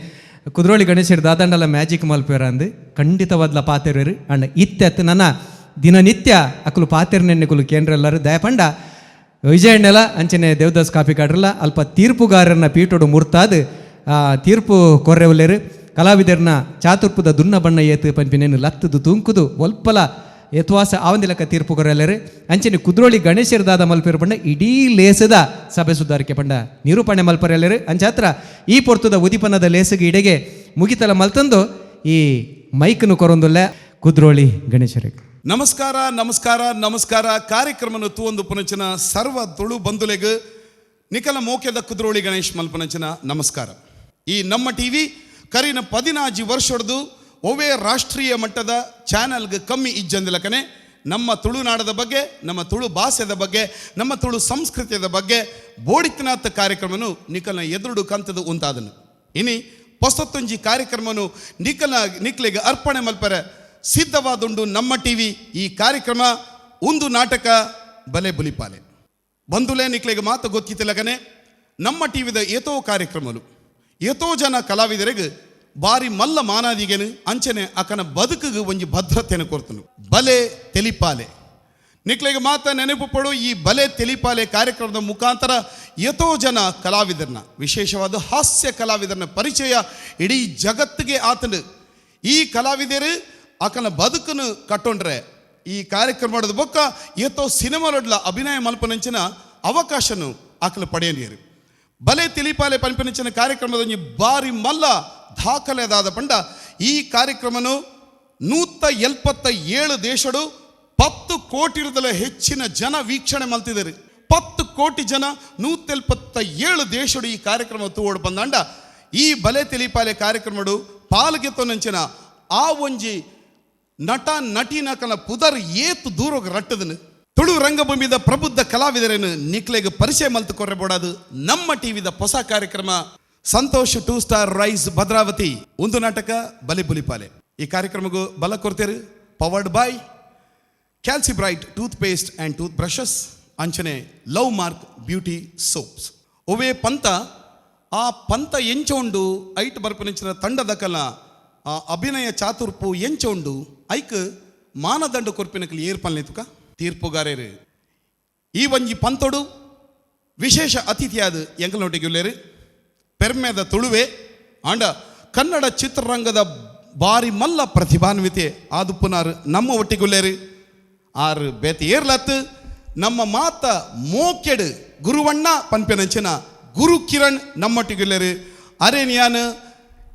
ಕುದ್ರೋಳಿ ಗಣೇಶರು ದಾದಂಡಲ ಮ್ಯಾಜಿಕ್ ಮಲ್ಪೇರ ಅಂದು ಖಂಡಿತವಾದ್ಲ ಪಾತಿರೋರು ಅಂಡ್ ಇತ್ತೆತ್ತು ನನ್ನ ದಿನನಿತ್ಯ ಅಕ್ಕಲು ಪಾತಿರ್ನೆನ್ನೆಕುಲು ಕೇಂದ್ರ ಎಲ್ಲರೂ ದಯಪಂಡ ವಿಜಯಣ್ಣೆಲ ಅಂಚನೆ ದೇವದಾಸ್ ಕಾಪಿ ಕಾಟ್ರಲ್ಲ ಅಲ್ಪ ತೀರ್ಪುಗಾರರನ್ನ ಪೀಠೋಡು ಮುರ್ತಾದು ತೀರ್ಪು ಕೊರ್ರೆವಲ್ಲೇರು ಕಲಾವಿದರನ್ನ ಚಾತುರ್ಪುದ ದುನ್ನ ಬಣ್ಣ ಏತು ಪಂಪಿನೇನು ಲತ್ತದು ತುಂಕುದು ಒಲ್ಪಲ ಯಥವಾಸ ಆವಂದಿಲಕ ತೀರ್ಪು ಕೊರೆಯಲ್ಲರು ಅಂಚನೆ ಕುದ್ರೋಳಿ ಗಣೇಶರದಾದ ಮಲ್ಪೇರು ಪಂಡ ಇಡೀ ಲೇಸದ ಸಭೆ ಸುಧಾರಿಕೆ ಪಂಡ ನಿರೂಪಣೆ ಮಲ್ಪರೆಲ್ಲರು ಅಂಚಾತ್ರ ಈ ಪೊರ್ತದ ಉದಿಪನದ ಲೇಸಗೆ ಇಡೆಗೆ ಮುಗಿತಲ ಮಲ್ತಂದು ಈ ಮೈಕ್ನು ಕೊರೊಂದುಲ್ಲ ಕುದ್ರೋಳಿ ಗಣೇಶರಿಗೆ ನಮಸ್ಕಾರ ನಮಸ್ಕಾರ ನಮಸ್ಕಾರ ಕಾರ್ಯಕ್ರಮನ ತೂವೊಂದು ಪುನಂಚಿನ ಸರ್ವ ತುಳು ಬಂಧುಲೆಗ್ ನಿಖಲ ಮೋಕ್ಯದ ಕುದ್ರೋಳಿ ಗಣೇಶ್ ಮಲ್ಪನಂಚಿನ ನಮಸ್ಕಾರ. ಈ ನಮ್ಮ ಟಿವಿ ಕರಿನ 14 ವರ್ಷದ್ದು ಒವೇ ರಾಷ್ಟ್ರೀಯ ಮಟ್ಟದ ಚಾನಲ್ಗೆ ಕಮ್ಮಿ ಇಜ್ಜಂದಿಲಕನೆ ನಮ್ಮ ತುಳುನಾಡದ ಬಗ್ಗೆ ನಮ್ಮ ತುಳು ಭಾಷೆದ ಬಗ್ಗೆ ನಮ್ಮ ತುಳು ಸಂಸ್ಕೃತಿಯದ ಬಗ್ಗೆ ಬೋಡಿತನಾಥ ಕಾರ್ಯಕ್ರಮನು ನಿಖಲ್ನ ಎದುರುಡು ಕಂತದು ಉಂಟಾದನು ಇನಿ ಹೊಸತ್ತೊಂಜಿ ಕಾರ್ಯಕ್ರಮನು ನಿಖಲಿಗೆ ಅರ್ಪಣೆ ಮಲ್ಪರೆ ಸಿದ್ಧವಾದುಂಡು ನಮ್ಮ ಟಿವಿ. ಈ ಕಾರ್ಯಕ್ರಮ ಒಂದು ನಾಟಕ ಬಲೆ ಬುಲಿಪಾಲೆ ಬಂಧುಲೆ ನಿಕ್ಲೆಗೆ ಮಾತು ಗೊತ್ತಿತ್ತಿಲ್ಲಕನೆ ನಮ್ಮ ಟಿವಿದ ಏತೋ ಕಾರ್ಯಕ್ರಮಲು ಏತೋ ಜನ ಕಲಾವಿದರಿಗೆ ಬಾರಿ ಮಲ್ಲ ಮಾನಾದಿಗೆನು ಅಂಚನೆ ಅಕನ ಬದುಕಿಗೆ ಒಂಜಿ ಭದ್ರತೆಯನ್ನು ಕೊರ್ತನು. ಬಲೆ ತೆಲಿಪಾಲೆ ನಿಕ್ಲೆಗೆ ಮಾತ ನೆನಪು ಪಡು ಈ ಬಲೆ ತೆಲಿಪಾಲೆ ಕಾರ್ಯಕ್ರಮದ ಮುಖಾಂತರ ಏತೋ ಜನ ಕಲಾವಿದರನ್ನ ವಿಶೇಷವಾದ ಹಾಸ್ಯ ಕಲಾವಿದರನ್ನ ಪರಿಚಯ ಇಡೀ ಜಗತ್ತಿಗೆ ಆತನು. ಈ ಕಲಾವಿದರು ಆಕನ ಬದುಕನ್ನು ಕಟ್ಟೊಂಡ್ರೆ ಈ ಕಾರ್ಯಕ್ರಮ ಮಾಡೋದು ಬೊಕ್ಕ ಏತೋ ಸಿನಿಮಾಲೊಡ್ಲ ಅಭಿನಯ ಮಲ್ಪನಂಚಿನ ಅವಕಾಶನು ಆಕಲು ಪಡೆಯಲಿಯರು. ಬಲೆ ತಿಳಿಪಾಲೆ ಪಂಪನಂಚಿನ ಕಾರ್ಯಕ್ರಮದ ಬಾರಿ ಮಲ್ಲ ದಾಖಲೆದಾದ ಪಂಡ ಈ ಕಾರ್ಯಕ್ರಮನು 177 ದೇಶಡು 10 ಕೋಟಿರದಲ್ಲ ಹೆಚ್ಚಿನ ಜನ ವೀಕ್ಷಣೆ ಮಲ್ತಿದ್ದಾರೆ. 10 ಕೋಟಿ ಜನ 177 ದೇಶಡು ಈ ಕಾರ್ಯಕ್ರಮ ತೂವಡು ಬಂದಾಂಡ ಈ ಬಲೆ ತಿಳಿಪಾಲೆ ಕಾರ್ಯಕ್ರಮಡು ಪಾಲ್ಗೆ ತೊನಂಚಿನ ಆ ಒಂಜಿ ನಟ ನಟಿನಕನ ಪುದರ್ ಏತು ದೂರೋಗ ರಟ್ಟದನು ತುಳು ರಂಗಭೂಮಿದ ಪ್ರಬುದ್ಧ ಕಲಾವಿದರೇನು ನಿಕ್ಲೆಗೆ ಪರಿಚಯ ಮಲ್ತು ಕೊರ್ರೆಬೋಡದು ನಮ್ಮ ಟಿವಿದ ಹೊಸ ಕಾರ್ಯಕ್ರಮ ಸಂತೋಷ್ 2 ಸ್ಟಾರ್ ರೈಸ್ ಭದ್ರಾವತಿ ಒಂದು ನಾಟಕ ಬಲೆ ಬುಲಿಪಾಲೆ. ಈ ಕಾರ್ಯಕ್ರಮಗೂ ಬಲ ಕೊಡ್ತೇರು powered by Calcibright toothpaste and toothbrushes ಅಂಚನೆ ಲವ್ ಮಾರ್ಕ್ ಬ್ಯೂಟಿ ಸೋಪ್ಸ್ ಒವೇ ಪಂತ ಆ ಪಂತ ಎಂಚೊಂಡು ಐಟ್ ಬರ್ಪನಿಂಚಿನ ತಂಡದ ಕಲ ಆ ಅಭಿನಯ ಚಾತುರ್ಪು ಎಂಚೊಂಡು ಐಕ್ ಮಾನದಂಡ ಕೊರ್ಪಿನಕಲಿ ಏರ್ಪಲ್ನೇತುಕ ತೀರ್ಪುಗಾರೇರು ಈ ಒಂಜಿ ಪಂತೊಡು ವಿಶೇಷ ಅತಿಥಿಯಾದ ಎಂಕಲ್ನೊಟ್ಟಿಗುಲ್ಲೇರು ಪೆರ್ಮೆದ ತುಳುವೆ ಆಂಡ ಕನ್ನಡ ಚಿತ್ರರಂಗದ ಬಾರಿ ಮಲ್ಲ ಪ್ರತಿಭಾನ್ವಿತೆ ಆದುಪ್ಪುನಾರು ನಮ್ಮ ಒಟ್ಟಿಗುಲ್ಲೇರು ಆರು ಬೇತಿ ಏರ್ಲತ್ತು ನಮ್ಮ ಮಾತ ಮೋಕೆಡು ಗುರುವಣ್ಣ ಪನ್ಪೆನಂಚಿನ ಗುರು ಕಿರಣ್ ನಮ್ಮೊಟ್ಟಿಗುಲ್ಲೇರು ಅರೇನಿಯಾನು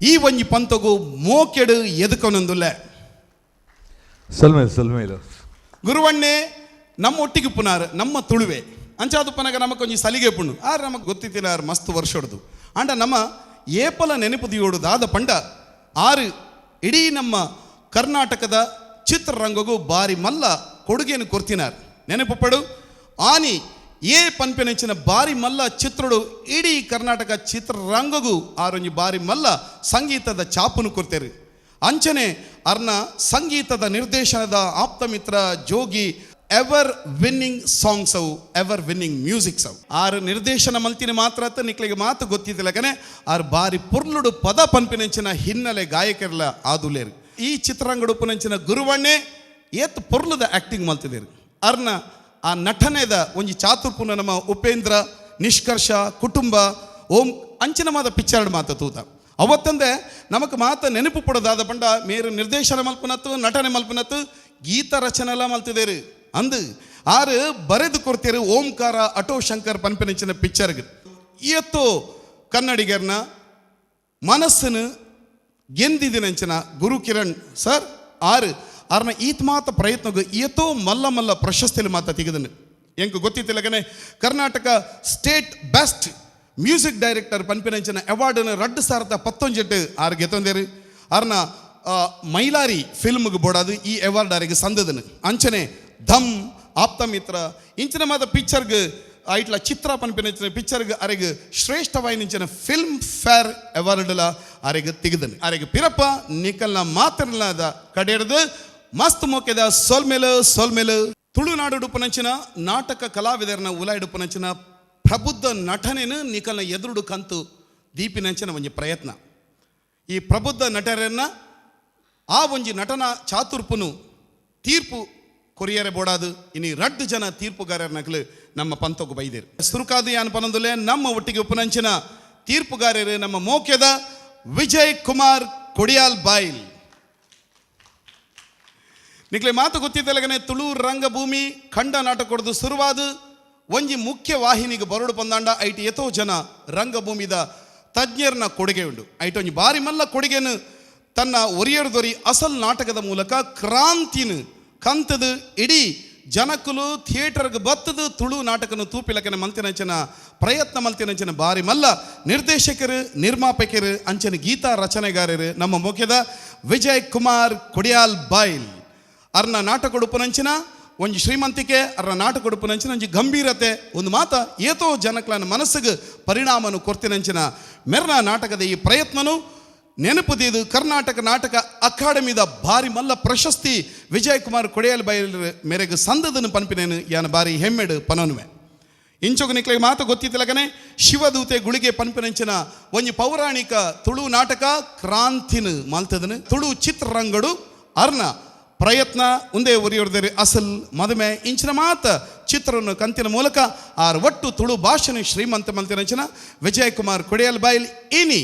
ಈ ಒಂಜಿ ಪಂತಗು ಮೋಕೆಡು ಎದುಕೊನೊಂದುಲ್ಲೆ ಸಲ್ಮೇಲು ಗುರುವಣ್ಣೆ ನಮ್ಮ ಒಟ್ಟಿಗೆ ಪುನಾರ್ ನಮ್ಮ ತುಳುವೆ ಅಂಚಾದುಪ್ಪನಾಗ ನಮಗೊಂದು ಸಲಿಗೆ ಪುಣ್ಣು ಆರು ನಮಗೆ ಗೊತ್ತಿತ್ತಿಲ್ಲ ಆರು ಮಸ್ತ್ ವರ್ಷ ಹೊಡೆದು ಅಂಡ ನಮ್ಮ ಏಪಲ ನೆನಪುದಿಯೋಡುದಾದ ಪಂಡ ಆರು ಇಡೀ ನಮ್ಮ ಕರ್ನಾಟಕದ ಚಿತ್ರರಂಗಗೂ ಬಾರಿ ಮಲ್ಲ ಕೊಡುಗೆಯನ್ನು ಕೊರ್ತಿನಾರು ನೆನಪು ಪಡು ಆನಿ ಏ ಪನ್ಪೆನೆಂಚಿನ ಬಾರಿ ಮಲ್ಲ ಚಿತ್ರಡು ಇಡೀ ಕರ್ನಾಟಕ ಚಿತ್ರರಂಗಗೂ ಆರೊಂಜಿ ಬಾರಿ ಮಲ್ಲ ಸಂಗೀತದ ಚಾಪನ್ನು ಕೊಡ್ತೇರು ಅಂಚನೆ ಅರ್ನ ಸಂಗೀತದ ನಿರ್ದೇಶನದ ಆಪ್ತಮಿತ್ರ ಜೋಗಿ ಎವರ್ ವಿನ್ನಿಂಗ್ ಸಾಂಗ್ಸ್ ಅವು ಎವರ್ ವಿನ್ನಿಂಗ್ ಮ್ಯೂಸಿಕ್ಸ್ ಅವು ಆರು ನಿರ್ದೇಶನ ಮಲ್ತಿನ ಮಾತ್ರ ನಿಕ್ಲಿಗೆ ಮಾತು ಗೊತ್ತಿದ್ದಿಲ್ಲ ಕನೆ ಆರು ಬಾರಿ ಪುರ್ಲುಡು ಪದ ಪನ್ಪಿನೆಂಚಿನ ಹಿನ್ನೆಲೆ ಗಾಯಕರೆಲ್ಲ ಆದುಲೇರು ಈ ಚಿತ್ರರಂಗಡು ಉಪನೆಂಚಿನ ಗುರುವಣ್ಣೆ ಏತ್ ಪೊರ್ಲುದ ಆ್ಯಕ್ಟಿಂಗ್ ಮಲ್ತಿದ್ದೇರು ಅರ್ನ ಆ ನಟನೆದ ಒಂಜಿ ಚಾತುರ್ಪುನ ನಮ್ಮ ಉಪೇಂದ್ರ ನಿಷ್ಕರ್ಷ ಕುಟುಂಬ ಓಂ ಅಂಚಿನ ಮಾತ ಪಿಕ್ಚರ್ಡ್ ಮಾತ ತೂತ ಅವತ್ತಂದೆ ನಮಕ್ ಮಾತ ನೆನಪು ಪಡೋದಾದ ಪಂಡ ಮೇರು ನಿರ್ದೇಶನ ಮಲ್ಪನತ್ತು ನಟನೆ ಮಲ್ಪನತ್ತು ಗೀತ ರಚನೆ ಎಲ್ಲ ಮಲ್ತಿದ್ದೇರು ಅಂದು ಆರು ಬರೆದು ಕೊಡ್ತೇರು ಓಂಕಾರ ಅಟೋ ಶಂಕರ್ ಪನ್ಪೆನೆಂಚಿನ ಪಿಕ್ಚರ್ಗೆ ಇವತ್ತು ಕನ್ನಡಿಗರ್ನ ಮನಸ್ಸನ್ನು ಗೆಂದಿದಿನಂಚಿನ ಗುರು ಕಿರಣ್ ಸರ್ ಆರು ಆರ್ನ ಈತ್ ಮಾತ ಪ್ರಯತ್ನಗೂ ಏತೋ ಮಲ್ಲ ಮಲ್ಲ ಪ್ರಶಸ್ತಿಯಲ್ಲಿ ಮಾತ ತೆಗೆದನು ಎಂಕು ಗೊತ್ತಿತ್ತಿಲ್ಲಗನೆ Karnataka state best music director ಪನ್ಪಿನಂಚಿನ ಅವಾರ್ಡನ್ನು 2019 ಆರು ಗೆತ್ತೊಂದೇರು ಆರ್ನ ಮೈಲಾರಿ ಫಿಲ್ಮ್ಗೆ ಬೋಡಾದು ಈ ಅವಾರ್ಡ್ ಆರಿಗೆ ಸಂದದನು ಅಂಚನೆ ಧಮ್ ಆಪ್ತಮಿತ್ರ ಇಂಚಿನ ಮಾತ ಪಿಕ್ಚರ್ಗೆ ಇಟ್ಲ ಚಿತ್ರ ಪನ್ಪಿನ ಪಿಕ್ಚರ್ಗೆ ಅರೆಗೆ ಶ್ರೇಷ್ಠವಾಯಿನಿಂಚಿನ ಫಿಲ್ಮ್ ಫೇರ್ ಅವಾರ್ಡ್ಲ ಅರೆಗೆ ತೆಗೆದನು ಅರೆಗೆ ಪಿರಪ್ಪ ನಿಕಲ್ನ ಮಾತರ್ಲಾದ ಕಡೆಯದು ಮಸ್ತ್ ಮೋಕೆದ ಸೋಲ್ಮೇಲು ತುಳುನಾಡು ಉಪನಂಚಿನ ನಾಟಕ ಕಲಾವಿದರನ್ನ ಉಲಾಯ್ಡು ಉಪನಂಚಿನ ಪ್ರಬುದ್ಧ ನಟನೆನು ನಿಕಲ್ನ ಎದುರುಡು ಕಂತು ದೀಪಿನಂಚಿನ ಒಂಜಿ ಪ್ರಯತ್ನ ಈ ಪ್ರಬುದ್ಧ ನಟರನ್ನ ಆ ಒಂಜಿ ನಟನ ಚಾತುರ್ಪುನು ತೀರ್ಪು ಕೊರಿಯರೆ ಬೋಡಾದು ಇನ್ನು 2 ಜನ ತೀರ್ಪುಗಾರರನ್ನಕಲು ನಮ್ಮ ಪಂತೋಗು ಬೈದೇರು ಸುರುಕಾದು ಯಾನ್ ಪನೊಂದುಲೆ ನಮ್ಮ ಒಟ್ಟಿಗೆ ಉಪನಂಚಿನ ತೀರ್ಪುಗಾರರು ನಮ್ಮ ಮೋಕ್ಯದ ವಿಜಯ್ ಕುಮಾರ್ ಕೊಡಿಯಾಲ್ ಬಾಯ್ಲ್ ನಿಕ್ಲೆ ಮಾತು ಗೊತ್ತಿದ್ದಲ್ಲಗನೆ ತುಳು ರಂಗಭೂಮಿ ಖಂಡ ನಾಟಕ ಕೊಡದು ಶುರುವಾದು ಒಂಜಿ ಮುಖ್ಯ ವಾಹಿನಿಗೆ ಬರೋಡು ಪಂದಾಂಡ ಐಟಿ ಎತೋ ಜನ ರಂಗಭೂಮಿದ ತಜ್ಞರನ್ನ ಕೊಡುಗೆ ಉಂಡು ಐಟ್ ಒಂಜಿ ಬಾರಿ ಮಲ್ಲ ಕೊಡುಗೆನು ತನ್ನ ಒರಿಯರ್ದೊರಿ ಅಸಲ್ ನಾಟಕದ ಮೂಲಕ ಕ್ರಾಂತಿನ ಕಂತದು ಇಡೀ ಜನಕುಲು ಥಿಯೇಟರ್ಗೆ ಬತ್ತದು ತುಳು ನಾಟಕನು ತೂಪಿಲಕನ ಮಲ್ತಿನಂಚಿನ ಪ್ರಯತ್ನ ಮಲ್ತಿನಂಚಿನ ಬಾರಿ ಮಲ್ಲ ನಿರ್ದೇಶಕರು ನಿರ್ಮಾಪಕರು ಅಂಚನ ಗೀತಾ ರಚನೆಗಾರರು ನಮ್ಮ ಮುಖ್ಯದ ವಿಜಯ್ ಕುಮಾರ್ ಕೊಡಿಯಾಲ್ ಬಾಯ್ಲ್ ಅರ್ನ ನಾಟಕ ಉಡುಪುನಂಚಿನ ಒಂಜಿ ಶ್ರೀಮಂತಿಕೆ ಅರ್ನ ನಾಟಕ ಉಡುಪುನಂಚಿನ ಒಂಜಿ ಗಂಭೀರತೆ ಒಂದು ಮಾತ ಏತೋ ಜನಕ್ಲನ ಮನಸ್ಸಿಗೆ ಪರಿಣಾಮನು ಕೊರ್ತಿನಂಚಿನ ಮೆರ್ನ ನಾಟಕದ ಈ ಪ್ರಯತ್ನನು ನೆನಪುದಿದು ಕರ್ನಾಟಕ ನಾಟಕ ಅಕಾಡೆಮಿದ ಬಾರಿ ಮಲ್ಲ ಪ್ರಶಸ್ತಿ ವಿಜಯ್ ಕುಮಾರ್ ಕೊಡಿಯಾಲ್ ಬಾಯ್ಲ್ ಮೇರೆಗೆ ಸಂದದನು ಪನ್ಪಿನೇನು ಯಾನ ಬಾರಿ ಹೆಮ್ಮೆಡು ಪನನುವೆ ಇಂಚೊಗ ನಿಕ್ಲಿಗೆ ಮಾತು ಗೊತ್ತಿತ್ತಿಲ್ಲಗನೆ ಶಿವದೂತೆ ಗುಳಿಗೆ ಪನ್ಪಿನಂಚಿನ ಒಂಜಿ ಪೌರಾಣಿಕ ತುಳು ನಾಟಕ ಕ್ರಾಂತಿನ ಮಾಲ್ತದನು ತುಳು ಚಿತ್ರರಂಗಡು ಅರ್ನ ಪ್ರಯತ್ನ ಒಂದೇ ಒರಿಯೋರ್ದೇರಿ ಅಸಲ್ ಮದುವೆ ಇಂಚಿನ ಮಾತ ಚಿತ್ರವನ್ನು ಕಂತಿನ ಮೂಲಕ ಆರು ಒಟ್ಟು ತುಳು ಭಾಷೆನ ಶ್ರೀಮಂತ ಮಲ್ತಿನಂಚಿನ ವಿಜಯ್ ಕುಮಾರ್ ಕೊಡಿಯಾಲ್ ಬಾಯ್ಲ್ ಇನಿ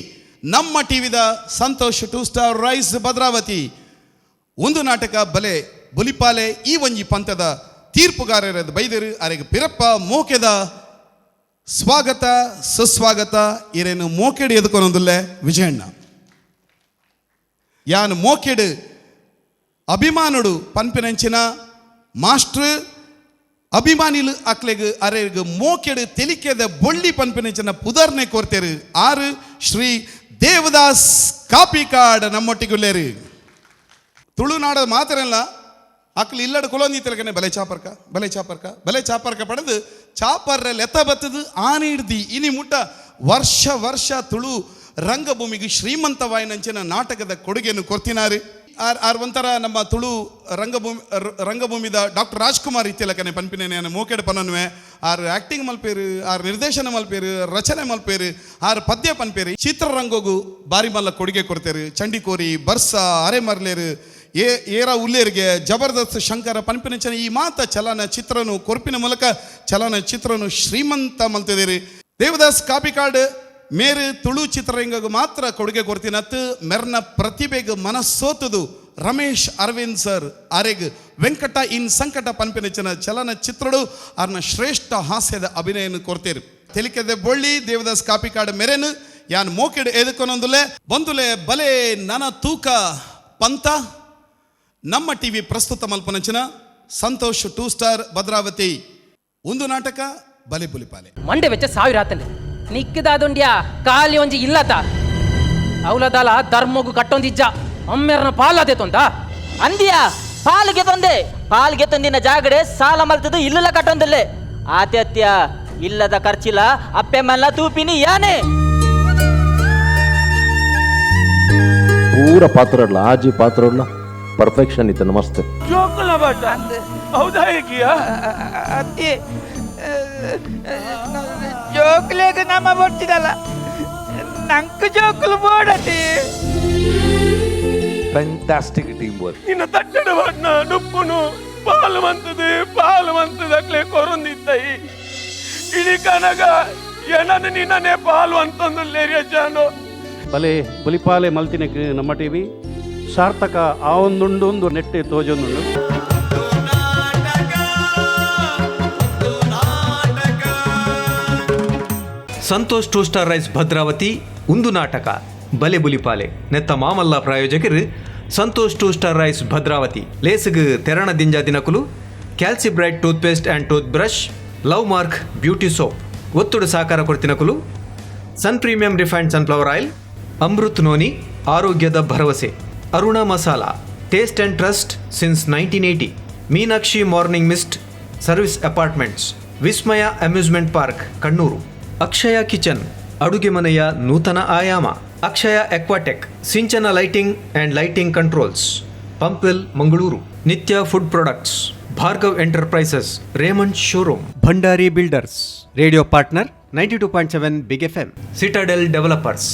ನಮ್ಮ ಟಿವಿದ ಸಂತೋಷ್ 2 ಸ್ಟಾರ್ ರೈಸ್ ಭದ್ರಾವತಿ ಒಂದು ನಾಟಕ ಬಲೆ ಬುಲಿಪಾಲೆ ಈ ಒಂಜಿ ಪಂಥದ ತೀರ್ಪುಗಾರರದ ಬೈದರು ಅರೆಗೆ ಪಿರಪ್ಪ ಮೋಕೆದ ಸ್ವಾಗತ ಸುಸ್ವಾಗತ ಇರೇನು ಮೋಕೆಡು ಎದುಕೊನೊಂದುಲ್ಲೆ ವಿಜಯಣ್ಣ ಯಾನು ಮೋಕೆಡು ಅಭಿಮಾನುಡು ಪನ್ಪಿನಂಚಿನ ಮಾಸ್ಟ್ರು ಅಭಿಮಾನಿಲು ಅಕ್ಲೆಗ್ ಅರೆಗೆ ಮೋಕೆಡು ತೆಲಿಕೆದ ಬೊಳ್ಳಿ ಪನ್ಪಿನಂಚಿನ ಪುದರ್ನೆ ಕೋರ್ತೇರು ಆರು ಶ್ರೀ ದೇವದಾಸ್ ಕಾಪಿಕಾಡ್ ನಮ್ಮೊಟ್ಟಿಗುಲ್ಲೇರು ತುಳುನಾಡ ಮಾತ್ರಲ್ಲ ಅಕ್ಲು ಇಲ್ಲಡ ಕುಲೊಂದಿತ್ತಲಕನೆ ಬಲೆ ಚಾಪರ್ಕ ಪಡೆದು ಚಾಪರ್ರ ಲೆತ್ತ ಬತ್ತದು ಆನೆ ಹಿಡ್ದಿ ಇನಿ ಮುಟ್ಟ ವರ್ಷ ತುಳು ರಂಗಭೂಮಿಗೆ ಶ್ರೀಮಂತವಾಯಿನಂಚಿನ ನಾಟಕದ ಕೊಡುಗೆಯನ್ನು ಕೊರ್ತಿನಾರು ಆರ್ ಒಂಥರ ನಮ್ಮ ತುಳು ರಂಗಭೂಮಿದ ಡಾಕ್ಟರ್ ರಾಜ್ಕುಮಾರ್ ಇತ್ತಿಲಕನೆ ಪನ್ಪಿನೇನೆ ಮೋಕೆಡು ಪನನ್ವೆ ಆರ್ ಆಕ್ಟಿಂಗ್ ಮಲ್ಪೇರು ಆರ್ ನಿರ್ದೇಶನ ಮಲ್ಪೇರು ರಚನೆ ಮಲ್ಪೇರು ಆರ್ ಪದ್ಯ ಪನ್ಪೇರು ಚಿತ್ರರಂಗಗೂ ಬಾರಿ ಮಲ್ಲ ಕೊಡುಗೆ ಕೊಡ್ತೇರು ಚಂಡಿಕೋರಿ ಬರ್ಸ ಅರೆಮರ್ಲೇರು ಏರ ಉಲ್ಲೇರಿಗೆ ಜಬರ್ದಸ್ತ್ ಶಂಕರ ಪನ್ಪಿನಂಚನ ಈ ಮಾತ ಚಲನಚಿತ್ರನು ಕೊರ್ಪಿನ ಮೂಲಕ ಚಲನಚಿತ್ರನು ಶ್ರೀಮಂತ ಮಲ್ತಿದೇರಿ ದೇವದಾಸ್ ಕಾಪಿಕಾಡ್ ಮೇರು ತುಳು ಚಿತ್ರರಂಗಗೂ ಮಾತ್ರ ಕೊಡುಗೆ ಕೊಡ್ತೀನತ್ತು ಮೆರ್ನ ಪ್ರತಿಭೆಗೆ ಮನಸ್ಸೋತದು ರಮೇಶ್ ಅರವಿಂದ್ ಸರ್ ಅರೆಗ್ ವೆಂಕಟ ಇನ್ ಸಂಕಟ ಪನ್ಪಿನಂಚಿನ ಚಲನಚಿತ್ರಡು ಅರ್ನ ಶ್ರೇಷ್ಠ ಹಾಸ್ಯದ ಅಭಿನಯನ ಕೊಡ್ತೇರು ತೆಲಿಕೆದೆ ಬೊಳ್ಳಿ ದೇವದಾಸ್ ಕಾಪಿಕಾಡ್ ಮೆರೆನು ಯಾನ್ ಮೋಕೆಡು ಎದಕ್ಕೊನೊಂದುಲೆ ಬಂದುಲೆ ಬಲೆ ನನ ತೂಕ ಪಂತ ನಮ್ಮ ಟಿವಿ ಪ್ರಸ್ತುತ ಮಲ್ಪನಂಚಿನ ಸಂತೋಷ್ 2 ಸ್ಟಾರ್ ಭದ್ರಾವತಿ ಒಂದು ನಾಟಕ ಬಲೆ ಬುಲಿಪಾಲೆ. ಮಂಡೆ ವೆಚ್ಚ 1000 ಆತಲೆ ನಿಕ್ಕಿದಾದುಂಡ್ಯ ಕಾಲಿ ಒಂಜಿ ಇಲ್ಲತ ಅವಲದಾಲ ಧರ್ಮಗು ಕಟ್ಟೊಂದಿಜ್ಜ ಅಮ್ಮೆರನ ಪಾಲದೆ ತೊಂದ ಅಂದಿಯ ಪಾಲ್ಗೆ ತಂದಿನ ಜಾಗಡೆ ಸಾಲ ಮಲ್ತದು ಇಲ್ಲಲ ಕಟ್ಟೊಂದಿಲ್ಲೆ ಆತ್ಯತ್ಯ ಇಲ್ಲದ ಖರ್ಚಿಲ್ಲ ಅಪ್ಪೆ ಮಲ್ಲ ತೂಪಿನಿ ಯಾನೆ ಪೂರ ಪಾತ್ರೋಡ್ಲ ಆಜಿ ಪಾತ್ರೋಡ್ಲ ಪರ್ಫೆಕ್ಷನ್ ಇತ್ತು ಮಸ್ತ್ ಹೌದಾ ಅತ್ತಿ ಜೋಕ್ಲೇಗ ನಮ್ಮ ಬರ್ತಿದಲ್ಲ ನಂಕು ಜೋಕುಲು ಬೋಡತಿ ಫ್ಯಾಂಟಾಸ್ಟಿಕ್ ಟೀಮ್ ವರ್ಕ್. ನಿನ್ನ ತಟ್ಟಡ ಬಣ್ಣ ನುಪ್ಪುನು ಪಾಲು ಮಂತದಕ್ಲೆ ಕೊರೊಂದಿದ್ದೈ ಇಡೀ ಕನಗ ಏನನ್ನು ನಿನ್ನನೆ ಪಾಲು ಅಂತಂದು ಲೇರಿಯಜ್ಜಾನು ಬಲೆ ಬುಲಿಪಾಲೆ ಮಲ್ತಿನಕ್ಕೆ ನಮ್ಮ ಟಿವಿ ಸಾರ್ಥಕ ಆ ಒಂದುಂಡು ನೆಟ್ಟೆ ತೋಜೊಂದುಂಡು ಸಂತೋಷ್ 2 ಸ್ಟಾರ್ ರೈಸ್ ಭದ್ರಾವತಿ ಉಂದು ನಾಟಕ ಬಲೆ ಬುಲಿಪಾಲೆ ನೆತ್ತ ಮಾಮಲ್ಲ ಪ್ರಾಯೋಜಕರು ಸಂತೋಷ್ 2 ಸ್ಟಾರ್ ರೈಸ್ ಭದ್ರಾವತಿ ಲೇಸಗ್ ತೆರಣ ದಿಂಜ ದಿನಕುಲು Calcibright toothpaste and toothbrush love mark beauty soap ಒತ್ತುಡು ಸಹಕಾರ ಕೊಡ್ತಿನಕುಲು sun premium refined sunflower oil Amrit noni ಆರೋಗ್ಯದ ಭರವಸೆ Aruna masala taste and trust since 1980 Meenakshi morning mist service apartments Vismaya amusement park Kannur Akshaya kitchen ಅಡುಗೆ ಮನೆಯ ನೂತನ ಆಯಾಮ Akshaya aquatech Sinchana lighting and lighting controls Pumpwell Mangaluru Nitya food products Bhargav enterprises Raymond showroom Bhandari builders radio partner 92.7 big FM Citadel developers